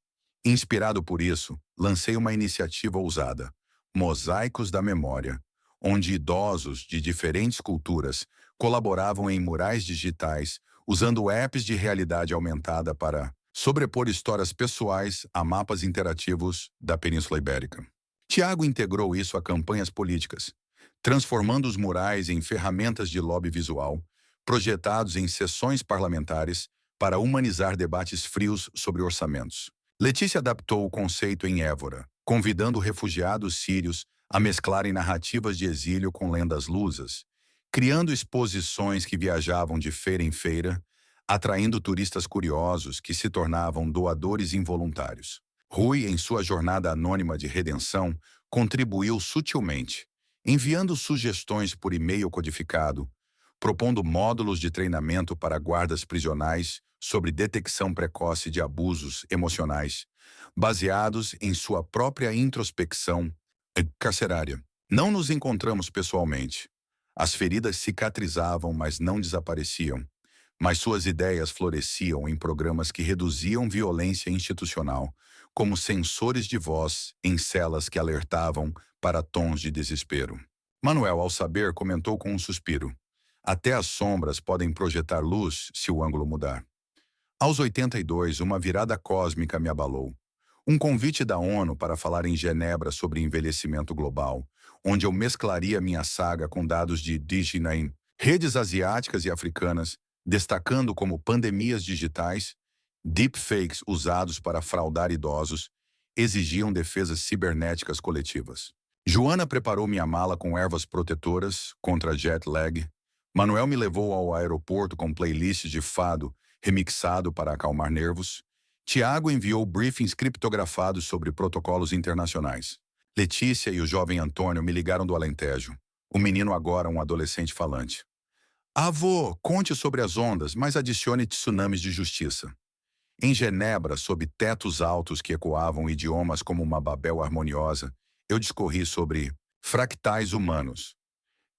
Inspirado por isso, lancei uma iniciativa ousada, Mosaicos da Memória, onde idosos de diferentes culturas colaboravam em murais digitais, usando apps de realidade aumentada para sobrepor histórias pessoais a mapas interativos da Península Ibérica. Tiago integrou isso a campanhas políticas, transformando os murais em ferramentas de lobby visual, projetados em sessões parlamentares para humanizar debates frios sobre orçamentos. Letícia adaptou o conceito em Évora, convidando refugiados sírios a mesclarem narrativas de exílio com lendas lusas, criando exposições que viajavam de feira em feira, atraindo turistas curiosos que se tornavam doadores involuntários. Rui, em sua jornada anônima de redenção, contribuiu sutilmente, enviando sugestões por e-mail codificado, propondo módulos de treinamento para guardas prisionais sobre detecção precoce de abusos emocionais, baseados em sua própria introspecção carcerária. Não nos encontramos pessoalmente. As feridas cicatrizavam, mas não desapareciam. Mas suas ideias floresciam em programas que reduziam violência institucional, como sensores de voz em celas que alertavam para tons de desespero. Manuel, ao saber, comentou com um suspiro: até as sombras podem projetar luz se o ângulo mudar. Aos 82, uma virada cósmica me abalou. Um convite da ONU para falar em Genebra sobre envelhecimento global, onde eu mesclaria minha saga com dados de indígena em redes asiáticas e africanas, destacando como pandemias digitais, deepfakes usados para fraudar idosos, exigiam defesas cibernéticas coletivas. Joana preparou minha mala com ervas protetoras contra jet lag. Manuel me levou ao aeroporto com playlists de fado remixado para acalmar nervos. Tiago enviou briefings criptografados sobre protocolos internacionais. Letícia e o jovem Antônio me ligaram do Alentejo. O menino agora um adolescente falante. Avô, conte sobre as ondas, mas adicione tsunamis de justiça. Em Genebra, sob tetos altos que ecoavam idiomas como uma Babel harmoniosa, eu discorri sobre fractais humanos.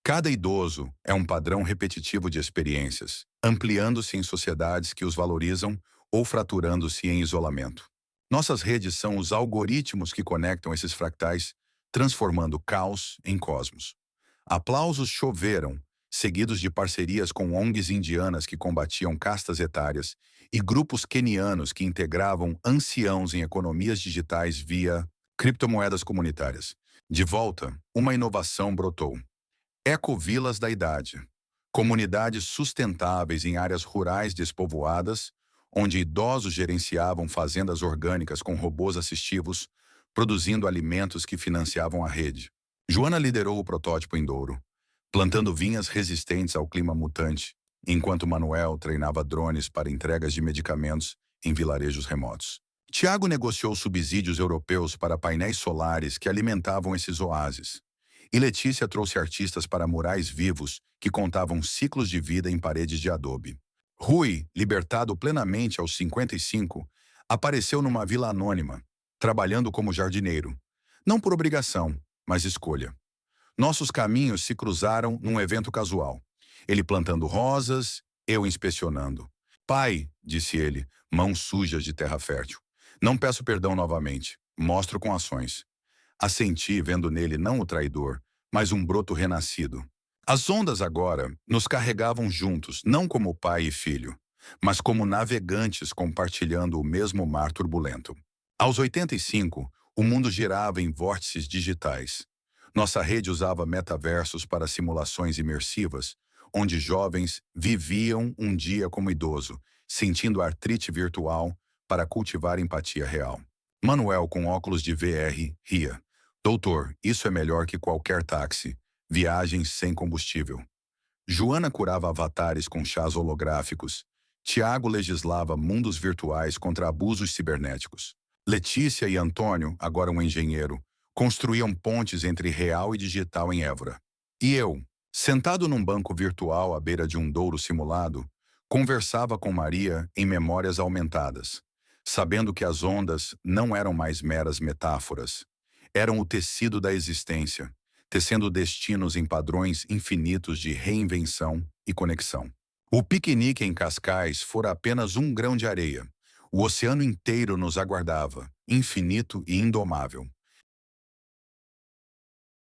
Cada idoso é um padrão repetitivo de experiências, ampliando-se em sociedades que os valorizam ou fraturando-se em isolamento. Nossas redes são os algoritmos que conectam esses fractais, transformando caos em cosmos. Aplausos choveram, seguidos de parcerias com ONGs indianas que combatiam castas etárias e grupos quenianos que integravam anciãos em economias digitais via criptomoedas comunitárias. De volta, uma inovação brotou. Ecovilas da idade. Comunidades sustentáveis em áreas rurais despovoadas, onde idosos gerenciavam fazendas orgânicas com robôs assistivos, produzindo alimentos que financiavam a rede. Joana liderou o protótipo em Douro, plantando vinhas resistentes ao clima mutante, enquanto Manuel treinava drones para entregas de medicamentos em vilarejos remotos. Tiago negociou subsídios europeus para painéis solares que alimentavam esses oásis. E Letícia trouxe artistas para murais vivos que contavam ciclos de vida em paredes de adobe. Rui, libertado plenamente aos 55, apareceu numa vila anônima, trabalhando como jardineiro. Não por obrigação, mas escolha. Nossos caminhos se cruzaram num evento casual. Ele plantando rosas, eu inspecionando. Pai, disse ele, mãos sujas de terra fértil. Não peço perdão novamente. Mostro com ações. Assenti vendo nele não o traidor, mas um broto renascido. As ondas agora nos carregavam juntos, não como pai e filho, mas como navegantes compartilhando o mesmo mar turbulento. Aos 85, o mundo girava em vórtices digitais. Nossa rede usava metaversos para simulações imersivas, onde jovens viviam um dia como idoso, sentindo artrite virtual para cultivar empatia real. Manuel, com óculos de VR, ria. Doutor, isso é melhor que qualquer táxi. Viagens sem combustível. Joana curava avatares com chás holográficos. Tiago legislava mundos virtuais contra abusos cibernéticos. Letícia e Antônio, agora um engenheiro, construíam pontes entre real e digital em Évora. E eu, sentado num banco virtual à beira de um Douro simulado, conversava com Maria em memórias aumentadas, sabendo que as ondas não eram mais meras metáforas. Eram o tecido da existência, tecendo destinos em padrões infinitos de reinvenção e conexão. O piquenique em Cascais fora apenas um grão de areia. O oceano inteiro nos aguardava, infinito e indomável.